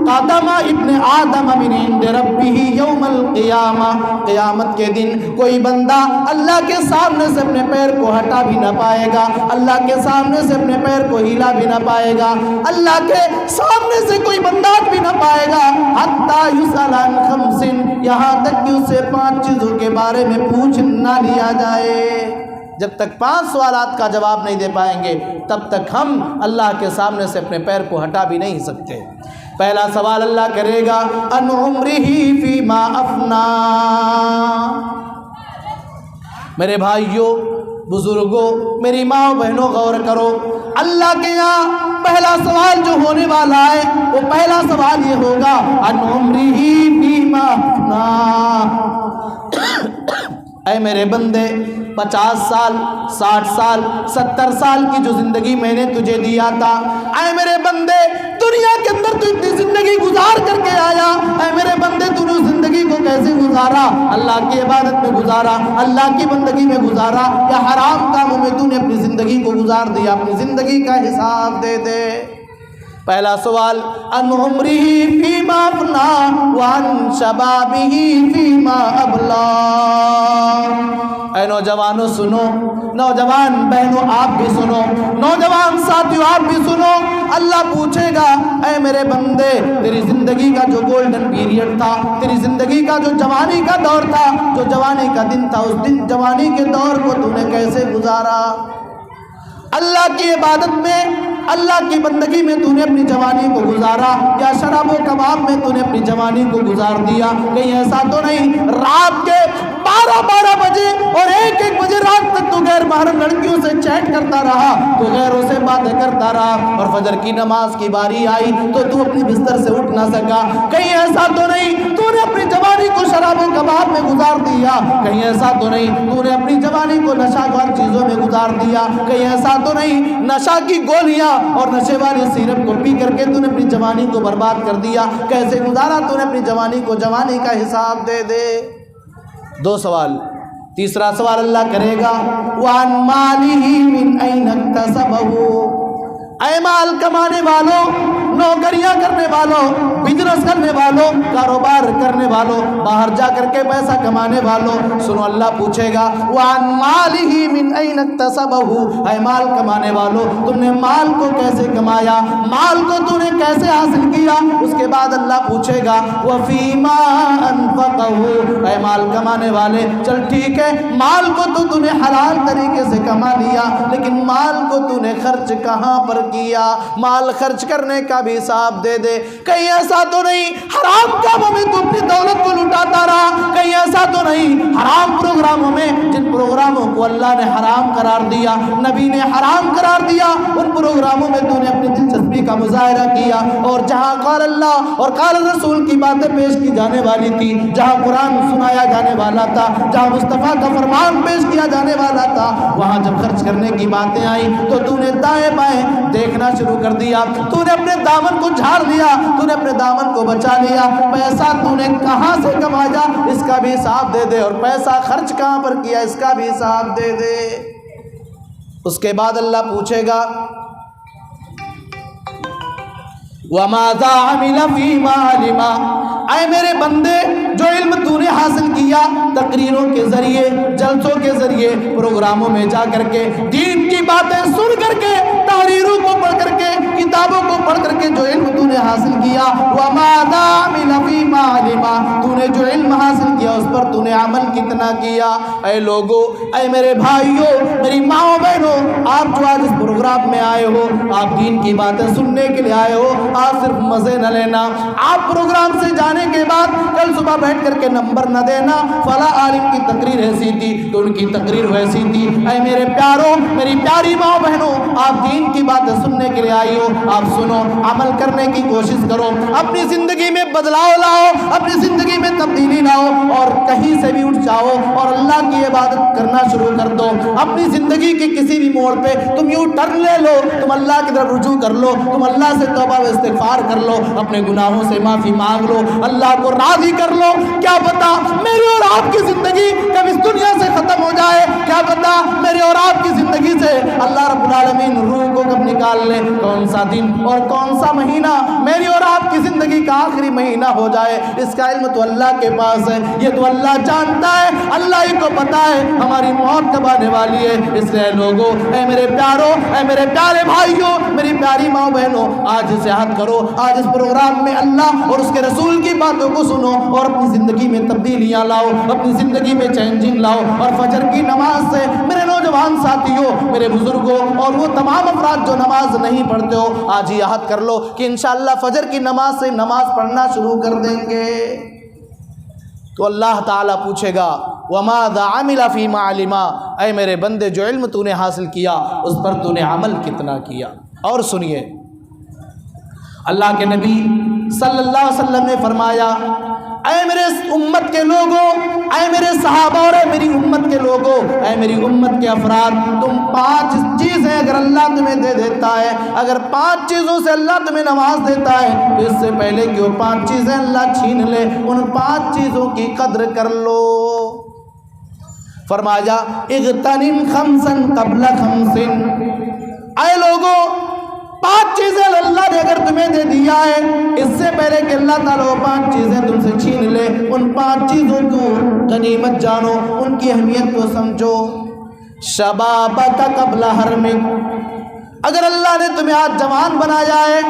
قدم ابن آدم من عند ربہ یوم القیامہ، قیامت کے دن کوئی بندہ اللہ کے سامنے سے اپنے پیر کو ہٹا بھی نہ پائے گا، اللہ کے سامنے سے اپنے پیر کو ہلا بھی نہ پائے گا، اللہ کے سامنے سے کوئی بندہ ہٹ بھی نہ پائے گا، حتی یسأل عن خمس، یہاں تک کہ اسے 5 چیزوں کے بارے میں پوچھ نہ لیا جائے۔ جب تک 5 سوالات کا جواب نہیں دے پائیں گے تب تک ہم اللہ کے سامنے سے اپنے پیر کو ہٹا بھی نہیں سکتے۔ پہلا سوال اللہ کرے گا ان عمرہ فیما افنا۔ میرے بھائیوں، بزرگوں، میری ماں بہنوں، غور کرو، اللہ کے یہاں پہلا سوال جو ہونے والا ہے وہ پہلا سوال یہ ہوگا ان عمرہ فیما افنا۔ اے میرے بندے 50 سال 60 سال 70 سال کی جو زندگی میں نے تجھے دیا تھا، اے میرے بندے دنیا کے اندر تو اتنی زندگی گزار کر کے آیا، اے میرے بندے تو نے زندگی کو کیسے گزارا؟ اللہ کی عبادت میں گزارا، اللہ کی بندگی میں گزارا، یا حرام کاموں میں تو نے اپنی زندگی کو گزار دیا؟ اپنی زندگی کا حساب دے دے۔ پہلا سوال ان عمرہ فیما افنا وان شبابہ فیما ابلا۔ اے نوجوانوں سنو، نوجوان بہنوں آپ بھی سنو، نوجوان ساتھیوں آپ بھی سنو، اللہ پوچھے گا اے میرے بندے تیری زندگی کا جو گولڈن پیریڈ تھا، تیری زندگی کا جو جوانی کا دور تھا، جو جوانی کا دن تھا، اس دن جوانی کے دور کو تو نے کیسے گزارا؟ اللہ کی عبادت میں، اللہ کی بندگی میں تو نے اپنی جوانی کو گزارا، یا شراب و کباب میں تو نے اپنی جوانی کو گزار دیا؟ کہیں ایسا تو نہیں رات کے 12 بجے اور 1 بجے رات تک تو غیر محرم لڑکیوں سے چیٹ کرتا رہا، تو غیروں سے باتیں کرتا رہا، اور فجر کی نماز کی باری آئی تو تو اپنی بستر سے اٹھ نہ سکا؟ کہیں ایسا تو نہیں تو نے اپنی جوانی کو شراب و کباب میں گزار دیا؟ کہیں ایسا تو نہیں تو نے اپنی جوانی کو نشہ خوار چیزوں میں گزار دیا؟ کہیں ایسا تو نہیں نشہ کی گولیاں اور نشے والی سیرپ کو پی کر کے تو نے اپنی جوانی کو برباد کر دیا؟ کیسے گزارا تو نے اپنی جوانی کو؟ جوانی کا حساب دے دے۔ 2 سوال۔ تیسرا سوال اللہ کرے گا وَعَنْ مَالِهِ مِنْ أَيْنَ اكْتَسَبَهُ۔ اے مال کمانے والوں، نوکریاں کرنے والوں، بزنس کرنے والوں، کاروبار کرنے والوں، باہر جا کر کے پیسہ کمانے والوں، سنو اللہ پوچھے گا وَعَنْ مَالِهِ مِنْ أَيْنَ اكْتَسَبَهُ۔ اے مال کمانے والوں، تم نے مال کو کیسے کمایا؟ مال کو تم نے کیسے حاصل کیا؟ اس کے بعد اللہ پوچھے گا وَفِيمَا أَنْفَقَهُ۔ اے مال کمانے والے، چل ٹھیک ہے مال کو تو تم نے حلال طریقے سے کما لیا، لیکن مال کو تو نے خرچ کہاں پر کیا؟ مال خرچ کرنے کا بھی حساب دے دے۔ کہیں ایسا تو نہیں حرام کاموں میں تو اپنی دولت کو لٹاتا رہا؟ کہیں ایسا تو نہیں حرام پروگراموں میں، جن پروگراموں کو اللہ نے حرام قرار دیا، نبی نے حرام قرار دیا، ان پروگراموں میں تو نے اپنی دلچسپی کا مظاہرہ کیا، اور جہاں قال اللہ اور قال رسول کی باتیں پیش کی جانے والی تھی، جہاں قرآن سنایا جانے والا تھا، جہاں مصطفیٰ کا فرمان پیش کیا جانے والا تھا، وہاں جب خرچ کرنے کی باتیں آئیں تو نے دائیں بائیں دیکھنا شروع کر دیا، تو نے اپنے دامن کو جھاڑ دیا، تو نے اپنے دامن کو بچا لیا۔ پیسہ تو نے کہاں سے کمایا اس کا بھی حساب دے دے، اور پیسہ خرچ کہاں پر کیا اس کا بھی حساب دے دے۔ اس کے بعد اللہ پوچھے گا وَمَاذَا عَمِلَ فِيمَا عَلِمَ، اے میرے بندے جو علم تو نے حاصل کیا تقریروں کے ذریعے، جلسوں کے ذریعے، پروگراموں میں جا کر کے، دین کی باتیں سن کر کے، تحریروں کو پڑھ کر کے، کتابوں کو پڑھ کر کے جو علم تو نے حاصل کیا، وَمَاذَا عَمِلَ فِيمَا عَلِمَ، تو نے جو علم حاصل کیا اس پر تو نے عمل کتنا کیا۔ اے لوگو، اے میرے بھائیوں، میری ماں بہنوں، آپ جو آج اس پروگرام میں آئے ہو، آپ دین کی باتیں سننے کے لیے آئے ہو، آپ صرف مزے نہ لینا، آپ پروگرام سے جانے کے بعد کل صبح بیٹھ کر کے نمبر نہ دینا فلاں عالم کی تقریر ایسی تھی تو ان کی تقریر ویسی تھی۔ اے میرے پیاروں، میری پیاری ماں بہنوں، آپ دین کی باتیں سننے کے لیے آئی ہو، آپ سنو، عمل کرنے کی کوشش کرو، اپنی زندگی میں بدلاؤ لاؤ، اپنی زندگی میں تبدیلی لاؤ، اور کہیں سے بھی اٹھ جاؤ اور اللہ کی عبادت کرنا شروع کر دو۔ اپنی زندگی کے کسی بھی موڑ پہ تم یوں ٹرن لے لو، تم اللہ کی طرف رجوع کر لو، تم اللہ سے توبہ و استغفار کر لو، اپنے گناہوں سے معافی مانگ لو، اللہ کو راضی کر لو۔ کیا پتا میری اور آپ کی زندگی کب اس دنیا سے ختم ہو جائے، کیا پتا میری اور آپ کی زندگی سے اللہ رب العالمین روح کو کب نکال لے، کون سا دن اور کون سا مہینہ میری اور آپ کی زندگی کا آخری مہینہ ہو جائے، اس کا علم تو اللہ کے پاس ہے، یہ تو اللہ جانتا ہے، اللہ ہی کو پتا ہے ہماری موت کب آنے والی ہے۔ اس لیے لوگوں، اے میرے پیاروں، اے میرے پیارے بھائیوں، میری پیاری ماں بہنوں، آج سے عہد کرو، آج اس پروگرام میں اللہ اور اس کے رسول کی باتوں کو سنو اور اپنی زندگی میں تبدیلیاں لاؤ، اپنی زندگی میں چینجنگ لاؤ، اور فجر کی نماز سے میرے نوجوان ساتھیوں، میرے بزرگوں اور وہ تمام افراد جو نماز نہیں پڑھتے ہو، آج ہی عہد کر لو کہ انشاءاللہ فجر کی نماز سے نماز پڑھنا شروع کر دیں گے۔ تو اللہ تعالیٰ پوچھے گا وَمَاذَا عَمِلَ فِيمَا عَلِمَ، اے میرے بندے جو علم تو نے حاصل کیا اس پر تو نے عمل کتنا کیا۔ اور سنیے، اللہ کے نبی صلی اللہ علیہ وسلم نے فرمایا، اے میرے امت کے لوگوں، اے میرے صحابہ اور اے میری امت کے لوگوں، اے میری امت کے افراد، تم 5 چیزیں اگر اللہ تمہیں دے دیتا ہے، اگر 5 چیزوں سے اللہ تمہیں نواز دیتا ہے تو اس سے پہلے کہ وہ 5 چیزیں اللہ چھین لے، ان 5 چیزوں کی قدر کر لو۔ فرمایا اغتنم خمسا قبل خمس، اے لوگوں 5 چیزیں اللہ نے اگر تمہیں دے دیا ہے، اس سے پہلے کہ اللہ تعالیٰ 5 چیزیں تم سے چھین لے، ان 5 چیزوں کو غنیمت جانو، ان کی اہمیت کو سمجھو۔ شبابک قبل حرمک، اگر اللہ نے تمہیں آج جوان بنایا ہے،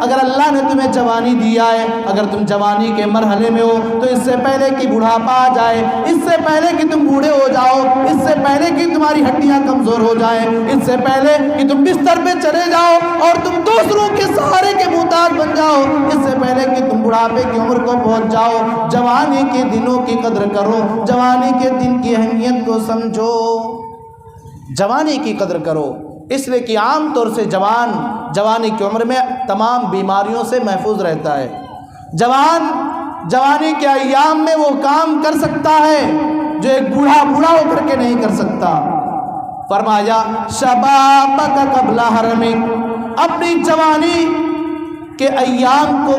اگر اللہ نے تمہیں جوانی دیا ہے، اگر تم جوانی کے مرحلے میں ہو تو اس سے پہلے کہ بڑھاپا آ جائے، اس سے پہلے کہ تم بوڑھے ہو جاؤ، اس سے پہلے کہ تمہاری ہڈیاں کمزور ہو جائیں، اس سے پہلے کہ تم بستر پہ چلے جاؤ اور تم دوسروں کے سہارے کے محتاج بن جاؤ، اس سے پہلے کہ تم بڑھاپے کی عمر کو پہنچ جاؤ، جوانی کے دنوں کی قدر کرو، جوانی کے دن کی اہمیت کو سمجھو، جوانی کی قدر کرو، اس لیے کہ عام طور سے جوانی کی عمر میں تمام بیماریوں سے محفوظ رہتا ہے۔ جوانی کے ایام میں وہ کام کر سکتا ہے جو ایک بوڑھا ہو کر کے نہیں کر سکتا۔ فرمایا شبابک قبل حرمک، اپنی جوانی کے ایام کو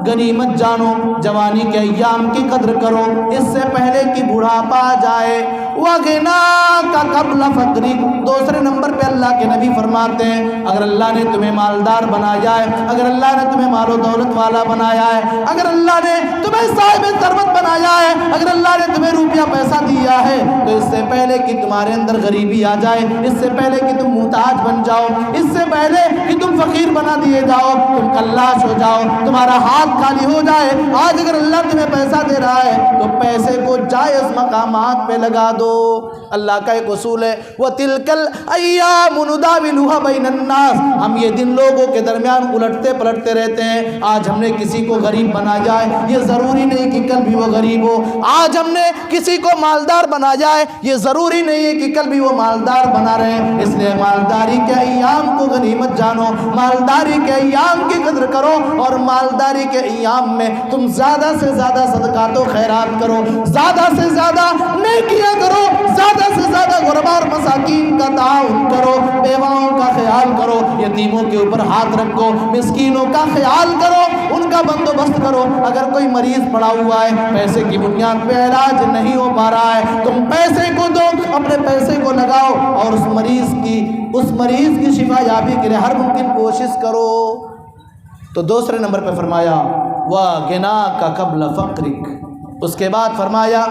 غنیمت جانو، جوانی کے ایام کی قدر کرو، اس سے پہلے کہ بڑھاپا آ جائے۔ وَغِنَاكَ قَبْلَ فَقْرِكَ، دوسرے نمبر پہ اللہ کے نبی فرماتے ہیں اگر اللہ نے تمہیں مالدار بنایا ہے، اگر اللہ نے تمہیں مال و دولت والا بنایا ہے، اگر اللہ نے تمہیں صاحب ثروت بنایا ہے، اگر اللہ نے تمہیں روپیہ پیسہ دیا ہے، تو اس سے پہلے کہ تمہارے اندر غریبی آ جائے، اس سے پہلے کہ تم محتاج بن جاؤ، اس سے پہلے کہ تم فقیر بنا دیے جاؤ، تم کلاش ہو جاؤ، تمہارا ہاتھ خالی ہو جائے، آج اگر اللہ تمہیں پیسہ دے رہا ہے تو پیسے کو جائز مقامات پہ لگا دو۔ اللہ کا ایک اصول ہے وَتِلْكَ الْأَيَّامُ نُدَاوِلُهَا بَيْنَ النَّاسِ، ہم یہ دن لوگوں کے درمیان الٹتے پلٹتے رہتے ہیں۔ آج ہم نے کسی کو غریب بنا جائے، یہ ضروری نہیں کہ کل بھی وہ غریب ہو، آج ہم نے کسی کو مالدار بنا جائے، یہ ضروری نہیں ہے کہ کل بھی وہ مالدار بنا رہے۔ اس لیے مالداری کے ایام کو غنیمت جانو، مالداری کے ایام کی قدر کرو، اور مالداری کے ایام میں تم زیادہ سے زیادہ صدقات و خیرات کرو، زیادہ سے زیادہ نیکیاں کرو، زیادہ سے زیادہ غربا اور مساکین کا تعاون کرو، بیواؤں کا خیال کرو، یتیموں کے اوپر ہاتھ رکھو، مسکینوں کا خیال کرو، ان کا بندوبست کرو۔ اگر کوئی مریض پڑا ہوا ہے، پیسے کی بنیاد پہ علاج نہیں ہو پا رہا ہے، تم پیسے کو دو، اپنے پیسے کو لگاؤ اور اس مریض کی اس مریض کی شفا یابی کے لیے ہر ممکن کوشش کرو۔ تو دوسرے نمبر پہ فرمایا وَغِنَاكَ قَبْلَ فَقْرِكَ، اس کے بعد فرمایا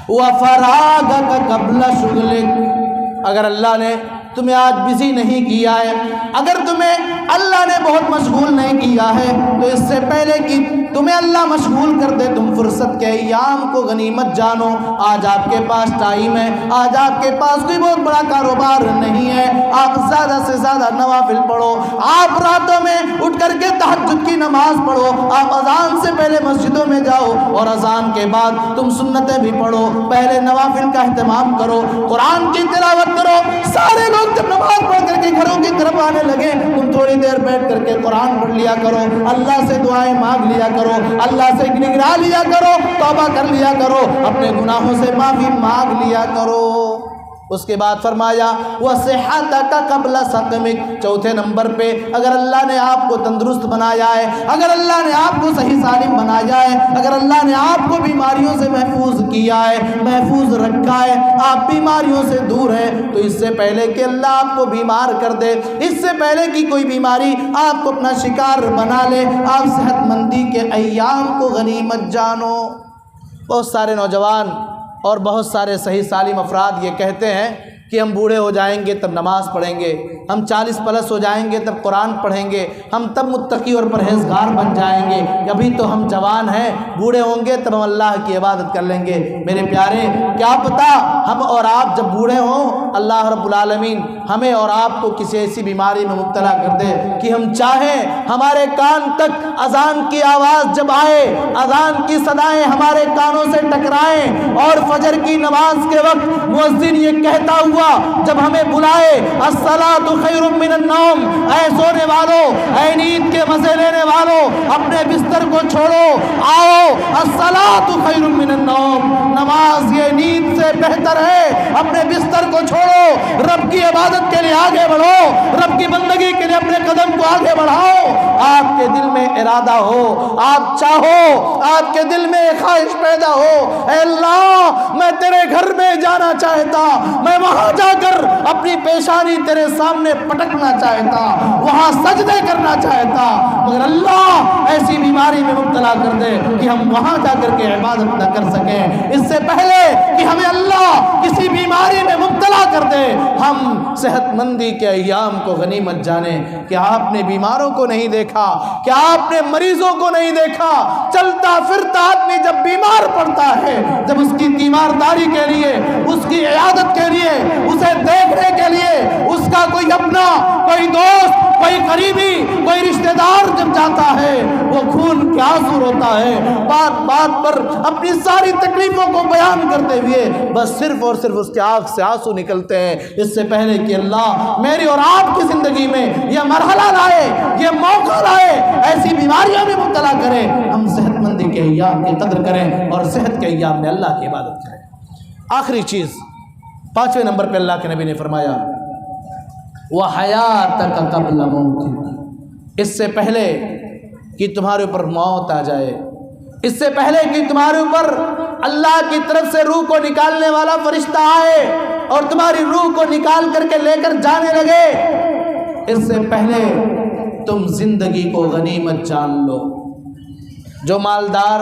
وَفَرَاغَكَ قَبْلَ شُغْلِكَ، اگر اللہ نے تمہیں آج بزی نہیں کیا ہے، اگر تمہیں اللہ نے بہت مشغول نہیں کیا ہے، تو اس سے پہلے کہ تمہیں اللہ مشغول کر دے تم فرصت کے ایام کو غنیمت جانو۔ آج آپ کے پاس ٹائم ہے، آج آپ کے پاس کوئی بہت بڑا کاروبار نہیں ہے، آپ زیادہ سے زیادہ نوافل پڑھو، آپ راتوں میں اٹھ کر کے تہجد کی نماز پڑھو، آپ اذان سے پہلے مسجدوں میں جاؤ اور اذان کے بعد تم سنتیں بھی پڑھو، پہلے نوافل کا اہتمام کرو، قرآن کی تلاوت کرو۔ سارے لوگ جب نماز پڑھ کر کے گھروں کی طرف آنے لگے، تم تھوڑی دیر بیٹھ کر کے قرآن پڑھ لیا کرو، اللہ سے دعائیں مانگ لیا کرو، اللہ سے نگراں لیا کرو، توبہ کر لیا کرو، اپنے گناہوں سے معافی مانگ لیا کرو۔ اس کے بعد فرمایا وَصِحَّتَكَ قَبْلَ سَقَمِكَ، چوتھے نمبر پہ اگر اللہ نے آپ کو تندرست بنایا ہے، اگر اللہ نے آپ کو صحیح سالم بنایا ہے، اگر اللہ نے آپ کو بیماریوں سے محفوظ کیا ہے، محفوظ رکھا ہے، آپ بیماریوں سے دور ہیں، تو اس سے پہلے کہ اللہ آپ کو بیمار کر دے، اس سے پہلے کہ کوئی بیماری آپ کو اپنا شکار بنا لے، آپ صحت مندی کے ایام کو غنیمت جانو۔ بہت سارے نوجوان اور بہت سارے صحیح سالم افراد یہ کہتے ہیں کہ ہم بوڑھے ہو جائیں گے تب نماز پڑھیں گے، ہم 40 پلس ہو جائیں گے تب قرآن پڑھیں گے، ہم تب متقی اور پرہیزگار بن جائیں گے، ابھی تو ہم جوان ہیں، بوڑھے ہوں گے تب ہم اللہ کی عبادت کر لیں گے۔ میرے پیارے، کیا پتہ ہم اور آپ جب بوڑھے ہوں اللہ رب العالمین ہمیں اور آپ کو کسی ایسی بیماری میں مبتلا کر دے کہ ہم چاہیں ہمارے کان تک اذان کی آواز جب آئے، اذان کی صدائیں ہمارے کانوں سے ٹکرائیں اور فجر کی نماز کے وقت مؤذن یہ کہتا ہوا جب ہمیں بلائے الصلاۃ خیر من النوم، اے سونے والوں، اے نیند کے مزے لینے والوں، اپنے بستر کو چھوڑو، آؤ الصلاۃ خیر من النوم، نماز یہ نیند سے بہتر ہے، اپنے بستر کو چھوڑو، رب کی عبادت کے لیے آگے بڑھو، رب کی بندگی کے لیے اپنے قدم کو آگے بڑھاؤ۔ آپ کے دل میں ارادہ ہو، آپ چاہو، آپ کے دل میں خواہش پیدا ہو، اے اللہ میں تیرے گھر میں جانا چاہتا، میں وہاں جا کر اپنی پیشانی تیرے سامنے پٹکنا چاہتا، وہاں سجدے کرنا چاہتا، مگر اللہ ایسی بیماری میں مبتلا کر دے کہ ہم وہاں جا کر کے عبادت نہ کر سکیں۔ اس سے پہلے کہ ہمیں اللہ کسی بیماری میں مبتلا کر دے، ہم صحت مندی کے ایام کو غنیمت جانیں۔ کہ آپ نے بیماروں کو نہیں دیکھا، کہ آپ نے مریضوں کو نہیں دیکھا، چلتا پھرتا آدمی جب بیمار پڑتا ہے، جب اس کی تیمارداری کے لیے، اس کی عیادت کے لیے، اسے دیکھنے کے لیے اس کا کوئی اپنا، کوئی دوست، کوئی قریبی، کوئی رشتہ دار جب جاتا ہے، وہ خون کے آنسو روتا ہے، بات بات پر اپنی ساری تکلیفوں کو بیان کرتے ہوئے بس صرف اور صرف اس کے آنکھ سے آنسو نکلتے ہیں۔ اس سے پہلے کہ اللہ میری اور آپ کی زندگی میں یہ مرحلہ لائے، یہ موقع لائے، ایسی بیماریوں میں مبتلا کرے، ہم صحت مندی کے ایام کی قدر کریں اور صحت کے ایام میں اللہ کی عبادت کریں۔ آخری چیز، 5ویں نمبر پہ اللہ کے نبی نے فرمایا وَحَيَاتَكَ قَبْلَ مَوْتِكَ، اس سے پہلے کہ تمہارے اوپر موت آ جائے، اس سے پہلے کہ تمہارے اوپر اللہ کی طرف سے روح کو نکالنے والا فرشتہ آئے اور تمہاری روح کو نکال کر کے لے کر جانے لگے، اس سے پہلے تم زندگی کو غنیمت جان لو۔ جو مالدار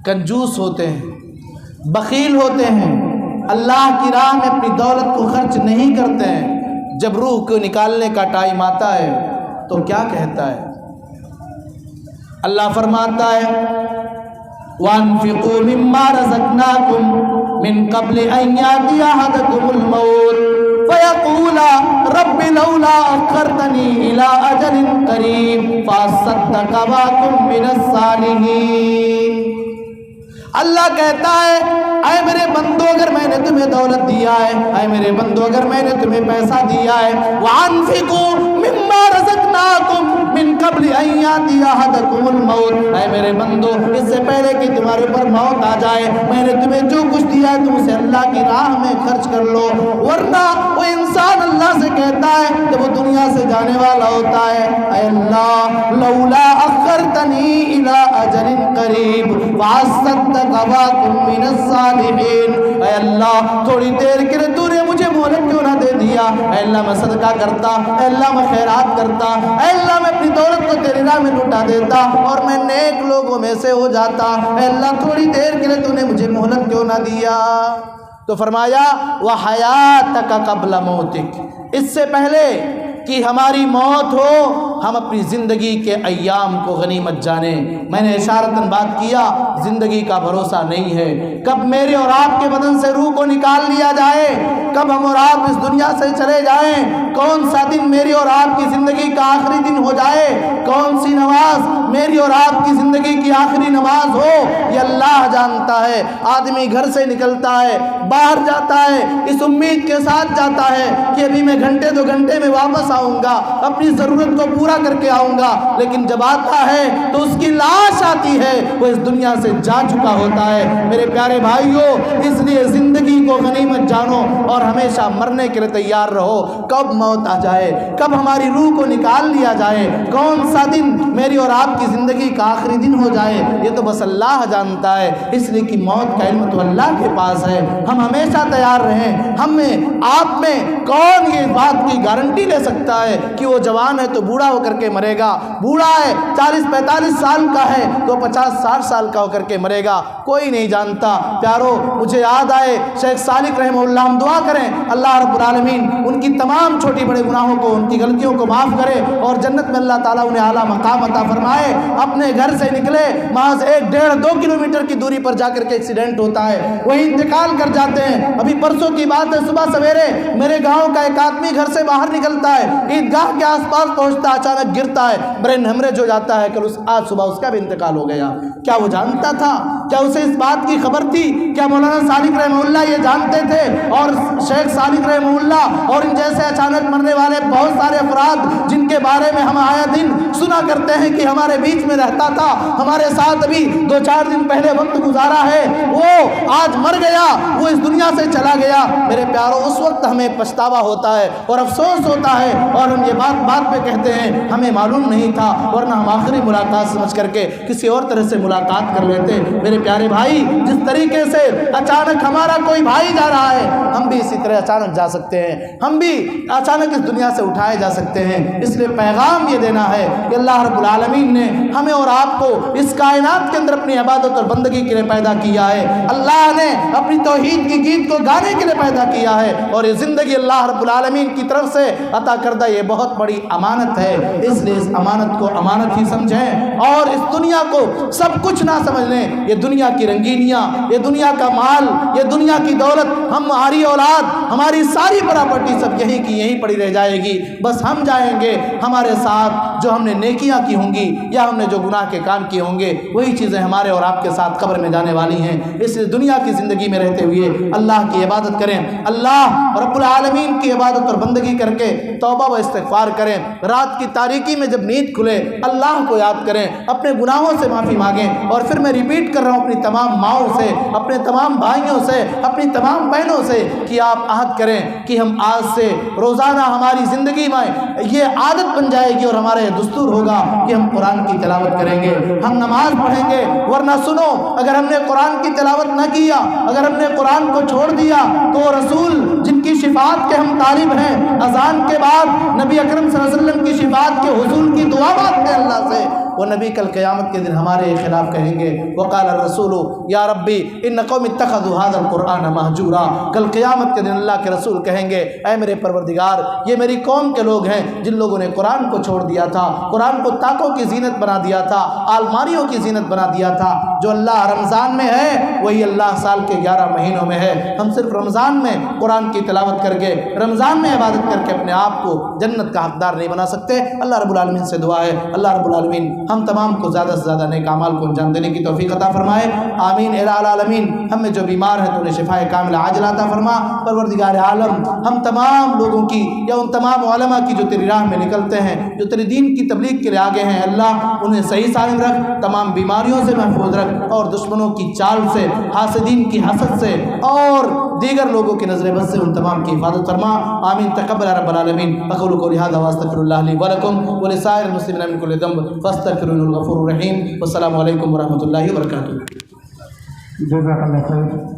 کنجوس ہوتے ہیں، بخیل ہوتے ہیں، اللہ کی راہ میں اپنی دولت کو خرچ نہیں کرتے ہیں، جب روح کو نکالنے کا ٹائم آتا ہے تو کیا کہتا ہے؟ اللہ فرماتا ہے وَأَنفِقُوا مِمَّا رَزَقْنَاكُم مِّن قَبْلِ أَن يَأْتِيَ أَحَدَكُمُ الْمَوْتُ فَيَقُولَ رَبِّ لَوْلَا أَخَّرْتَنِي إِلَىٰ أَجَلٍ قَرِيبٍ فَأَصَّدَّقَ وَأَكُن مِّنَ الصَّالِحِينَ۔ اللہ کہتا ہے اے میرے بندو اگر میں نے تمہیں دولت دیا ہے، اے میرے بندو اگر میں نے تمہیں پیسہ دیا ہے، وَأَنفِقُوا مِمَّا رَزَقْنَاكُم مِّن قَبْلِ أَن يَأْتِيَ أَحَدَكُمُ الْمَوْتُ، اے میرے بندو اس سے پہلے کہ تمہارے اوپر موت آ جائے، میں نے تمہیں جو کچھ دیا ہے تم اسے اللہ کی راہ میں خرچ کر لو۔ ورنہ وہ انسان اللہ سے کہتا ہے جب وہ دنیا سے جانے والا ہوتا ہے، اے اللہ لولا اخرتنی الی اجل قریب واصدق واکن من الصالحین، اے اللہ تھوڑی دیر کے لیے تو نے مجھے مہلت کیوں نہ دے دیا، اے اللہ میں صدقہ کرتا، اے اللہ میں خیرات کرتا، اے اللہ میں اپنی دولت کو تیری راہ میں لٹا دیتا اور میں نیک لوگوں میں سے ہو جاتا، اے اللہ تھوڑی دیر کے لیے تو نے مجھے مہلت کیوں نہ دیا۔ تو فرمایا وحیاتک قبل موتک، اس سے پہلے کہ ہماری موت ہو ہم اپنی زندگی کے ایام کو غنیمت جانیں۔ میں نے اشارتاً بات کیا، زندگی کا بھروسہ نہیں ہے، کب میرے اور آپ کے بدن سے روح کو نکال لیا جائے، کب ہم اور آپ اس دنیا سے چلے جائیں، کون سا دن میری اور آپ کی زندگی کا آخری دن ہو جائے، کون سی نماز میری اور آپ کی زندگی کی آخری نماز ہو، یہ اللہ جانتا ہے۔ آدمی گھر سے نکلتا ہے، باہر جاتا ہے، اس امید کے ساتھ جاتا ہے کہ ابھی میں گھنٹے دو گھنٹے میں واپس آؤں گا، اپنی ضرورت کو پورا کر کے آؤں گا، لیکن جب آتا ہے تو اس کی لاش آتی ہے، وہ اس دنیا سے جا چکا ہوتا ہے۔ میرے پیارے بھائیوں، اس لیے زندگی کو غنیمت جانو اور ہمیشہ مرنے کے لیے تیار رہو۔ کب موت آ جائے، کب ہماری روح کو نکال لیا جائے، کون سا دن میری اور آپ کی زندگی کا آخری دن ہو جائے، یہ تو بس اللہ جانتا ہے۔ اس لیے کہ موت کا علم تو اللہ کے پاس ہے، ہم ہمیشہ تیار رہیں۔ ہم میں آپ میں کون یہ بات کی گارنٹی لے سکتا ہے کہ وہ جوان ہے تو بوڑھا ہو کر کے مرے گا، بوڑھا ہے 40-45 سال کا ہے تو 50-60 سال کا ہو کر کے مرے گا، کوئی نہیں جانتا۔ پیارو مجھے یاد آئے شیخ سالک رحمہ اللہ، ہم دعا کریں اللہ رب العالمین ان کی تمام چھوٹی بڑے گناہوں کو، ان کی غلطیوں کو معاف کرے اور جنت میں اللہ تعالیٰ انہیں اعلیٰ مقام عطا فرمائے۔ اپنے گھر سے نکلے، محض 1-1.5-2 کلومیٹر کی دوری پر جا کر کے ایکسیڈنٹ ہوتا ہے، وہی انتقال کر جاتے ہیں۔ ابھی پرسوں کی بات ہے، صبح سویرے میرے گاؤں کا ایک آدمی گھر سے باہر نکلتا ہے، عیدگاہ کے آس پاس پہنچتا ہے، اچانک گرتا ہے، برین ہیمریج ہو جاتا ہے۔ آج صبح اس کا بھی انتقال ہو گیا۔ کیا وہ جانتا تھا؟ کیا اسے اس بات کی خبر تھی؟ کیا مولانا سالک رحمہ اللہ یہ جانتے تھے؟ اور شیخ سالک رحمہ اللہ اور ان جیسے اچانک مرنے والے بہت سارے افراد جن کے بارے میں ہم آیا دن سنا کرتے ہیں کہ ہمارے بیچ میں رہتا تھا، ہمارے ساتھ ابھی 2-4 دن پہلے وقت گزارا ہے، وہ آج مر گیا، وہ اس دنیا سے چلا گیا۔ میرے پیاروں، اس وقت ہمیں پچھتاوا ہوتا ہے اور افسوس ہوتا ہے اور ہم یہ بات پہ کہتے ہیں ہمیں معلوم نہیں تھا، ورنہ ہم آخری ملاقات سمجھ کر کے کسی اور طرح سے ملاقات کر لیتے۔ میرے پیارے بھائی، جس طریقے سے اچانک ہمارا کوئی بھائی جا رہا ہے، ہم بھی اسی طرح اچانک جا سکتے ہیں، ہم بھی اچانک اس دنیا سے اٹھائے جا سکتے ہیں۔ اس لیے پیغام یہ دینا ہے کہ اللہ رب العالمین نے ہمیں اور آپ کو اس کائنات کے اندر اپنی عبادت اور بندگی کے لیے پیدا کیا ہے، اللہ نے اپنی توحید کی گیت کو گانے کے لیے پیدا کیا ہے، اور یہ زندگی اللہ رب العالمین کی طرف سے عطا کردہ یہ بہت بڑی امانت ہے۔ اس لیے اس امانت کو امانت ہی سمجھیں اور اس دنیا کو سب کچھ نہ سمجھ لیں۔ یہ دنیا کی رنگینیاں، یہ دنیا کا مال، یہ دنیا کی دولت، ہماری اولاد، ہماری ساری پراپرٹی سب یہیں کی یہیں پڑی رہ جائے گی، بس ہم جائیں گے، ہمارے ساتھ جو ہم نے نیکیاں کی ہوں گی یا ہم نے جو گناہ کے کام کیے ہوں گے وہی چیزیں ہمارے اور آپ کے ساتھ قبر میں جانے والی ہیں۔ اس لیے دنیا کی زندگی میں رہتے ہوئے اللہ کی عبادت کریں، اللہ رب العالمین کی عبادت اور بندگی کر کے توبہ و استغفار کریں۔ رات کی تاریکی میں جب نیند کھلے اللہ کو یاد کریں، اپنے گناہوں سے معافی مانگیں، اور پھر میں ریپیٹ کر رہا ہوں اپنی تمام ماؤں سے، اپنے تمام بھائیوں سے، اپنی تمام بہنوں سے کہ آپ عہد کریں کہ ہم آج سے روزانہ ہماری زندگی میں یہ عادت بن جائے گی اور ہمارا یہ دستور ہوگا کہ ہم قرآن کی تلاوت کریں گے، ہم نماز پڑھیں گے۔ ورنہ سنو، اگر ہم نے قرآن کی تلاوت نہ کیا، اگر ہم نے قرآن کو چھوڑ دیا تو رسول جن کی شفاعت کے ہم طالب ہیں، اذان کے بعد نبی اکرم صلی اللہ علیہ وسلم کی شفاعت کے حصول کی دعا مانگتے ہیں اللہ سے، وہ نبی کل قیامت کے دن ہمارے خلاف کہیں گے وقال الرسول یا ربی ان قوم اتخذوا هذا القرآن مہجورا۔ کل قیامت کے دن اللہ کے رسول کہیں گے اے میرے پروردگار، یہ میری قوم کے لوگ ہیں جن لوگوں نے قرآن کو چھوڑ دیا تھا، قرآن کو طاقوں کی زینت بنا دیا تھا، آلماریوں کی زینت بنا دیا تھا۔ جو اللہ رمضان میں ہے وہی اللہ سال کے 11 مہینوں میں ہے۔ ہم صرف رمضان میں قرآن کی تلاوت کر کے، رمضان میں عبادت کر کے اپنے آپ کو جنت کا حقدار نہیں بنا سکتے۔ اللہ رب العالمین سے دعا ہے اللہ رب العالمین ہم تمام کو زیادہ سے زیادہ نیک اعمال کو انجام دینے کی توفیق عطا فرمائے، آمین الہ العالمین۔ ہم میں جو بیمار ہیں تو انہیں شفائے کاملہ عاجلہ عطا فرما، پروردگار عالم ہم تمام لوگوں کی یا ان تمام علماء کی جو تیری راہ میں نکلتے ہیں، جو تیری دین کی تبلیغ کے لیے آگے ہیں، اللہ انہیں صحیح سالم رکھ، تمام بیماریوں سے محفوظ رکھ، اور دشمنوں کی چال سے، حاسدین کی حسد سے، اور دیگر لوگوں کی نظر بد سے ان تمام کی حفاظت فرما، آمین تقبل رب العالمین۔ اقول قولی ھذا واستغفر اللہ لی ولکم ولسائر المسلمین من کل ذنب فاستغفروہ الغفور الرحیم۔ والسلام علیکم ورحمۃ اللہ وبرکاتہ۔ جزاک اللہ خیر۔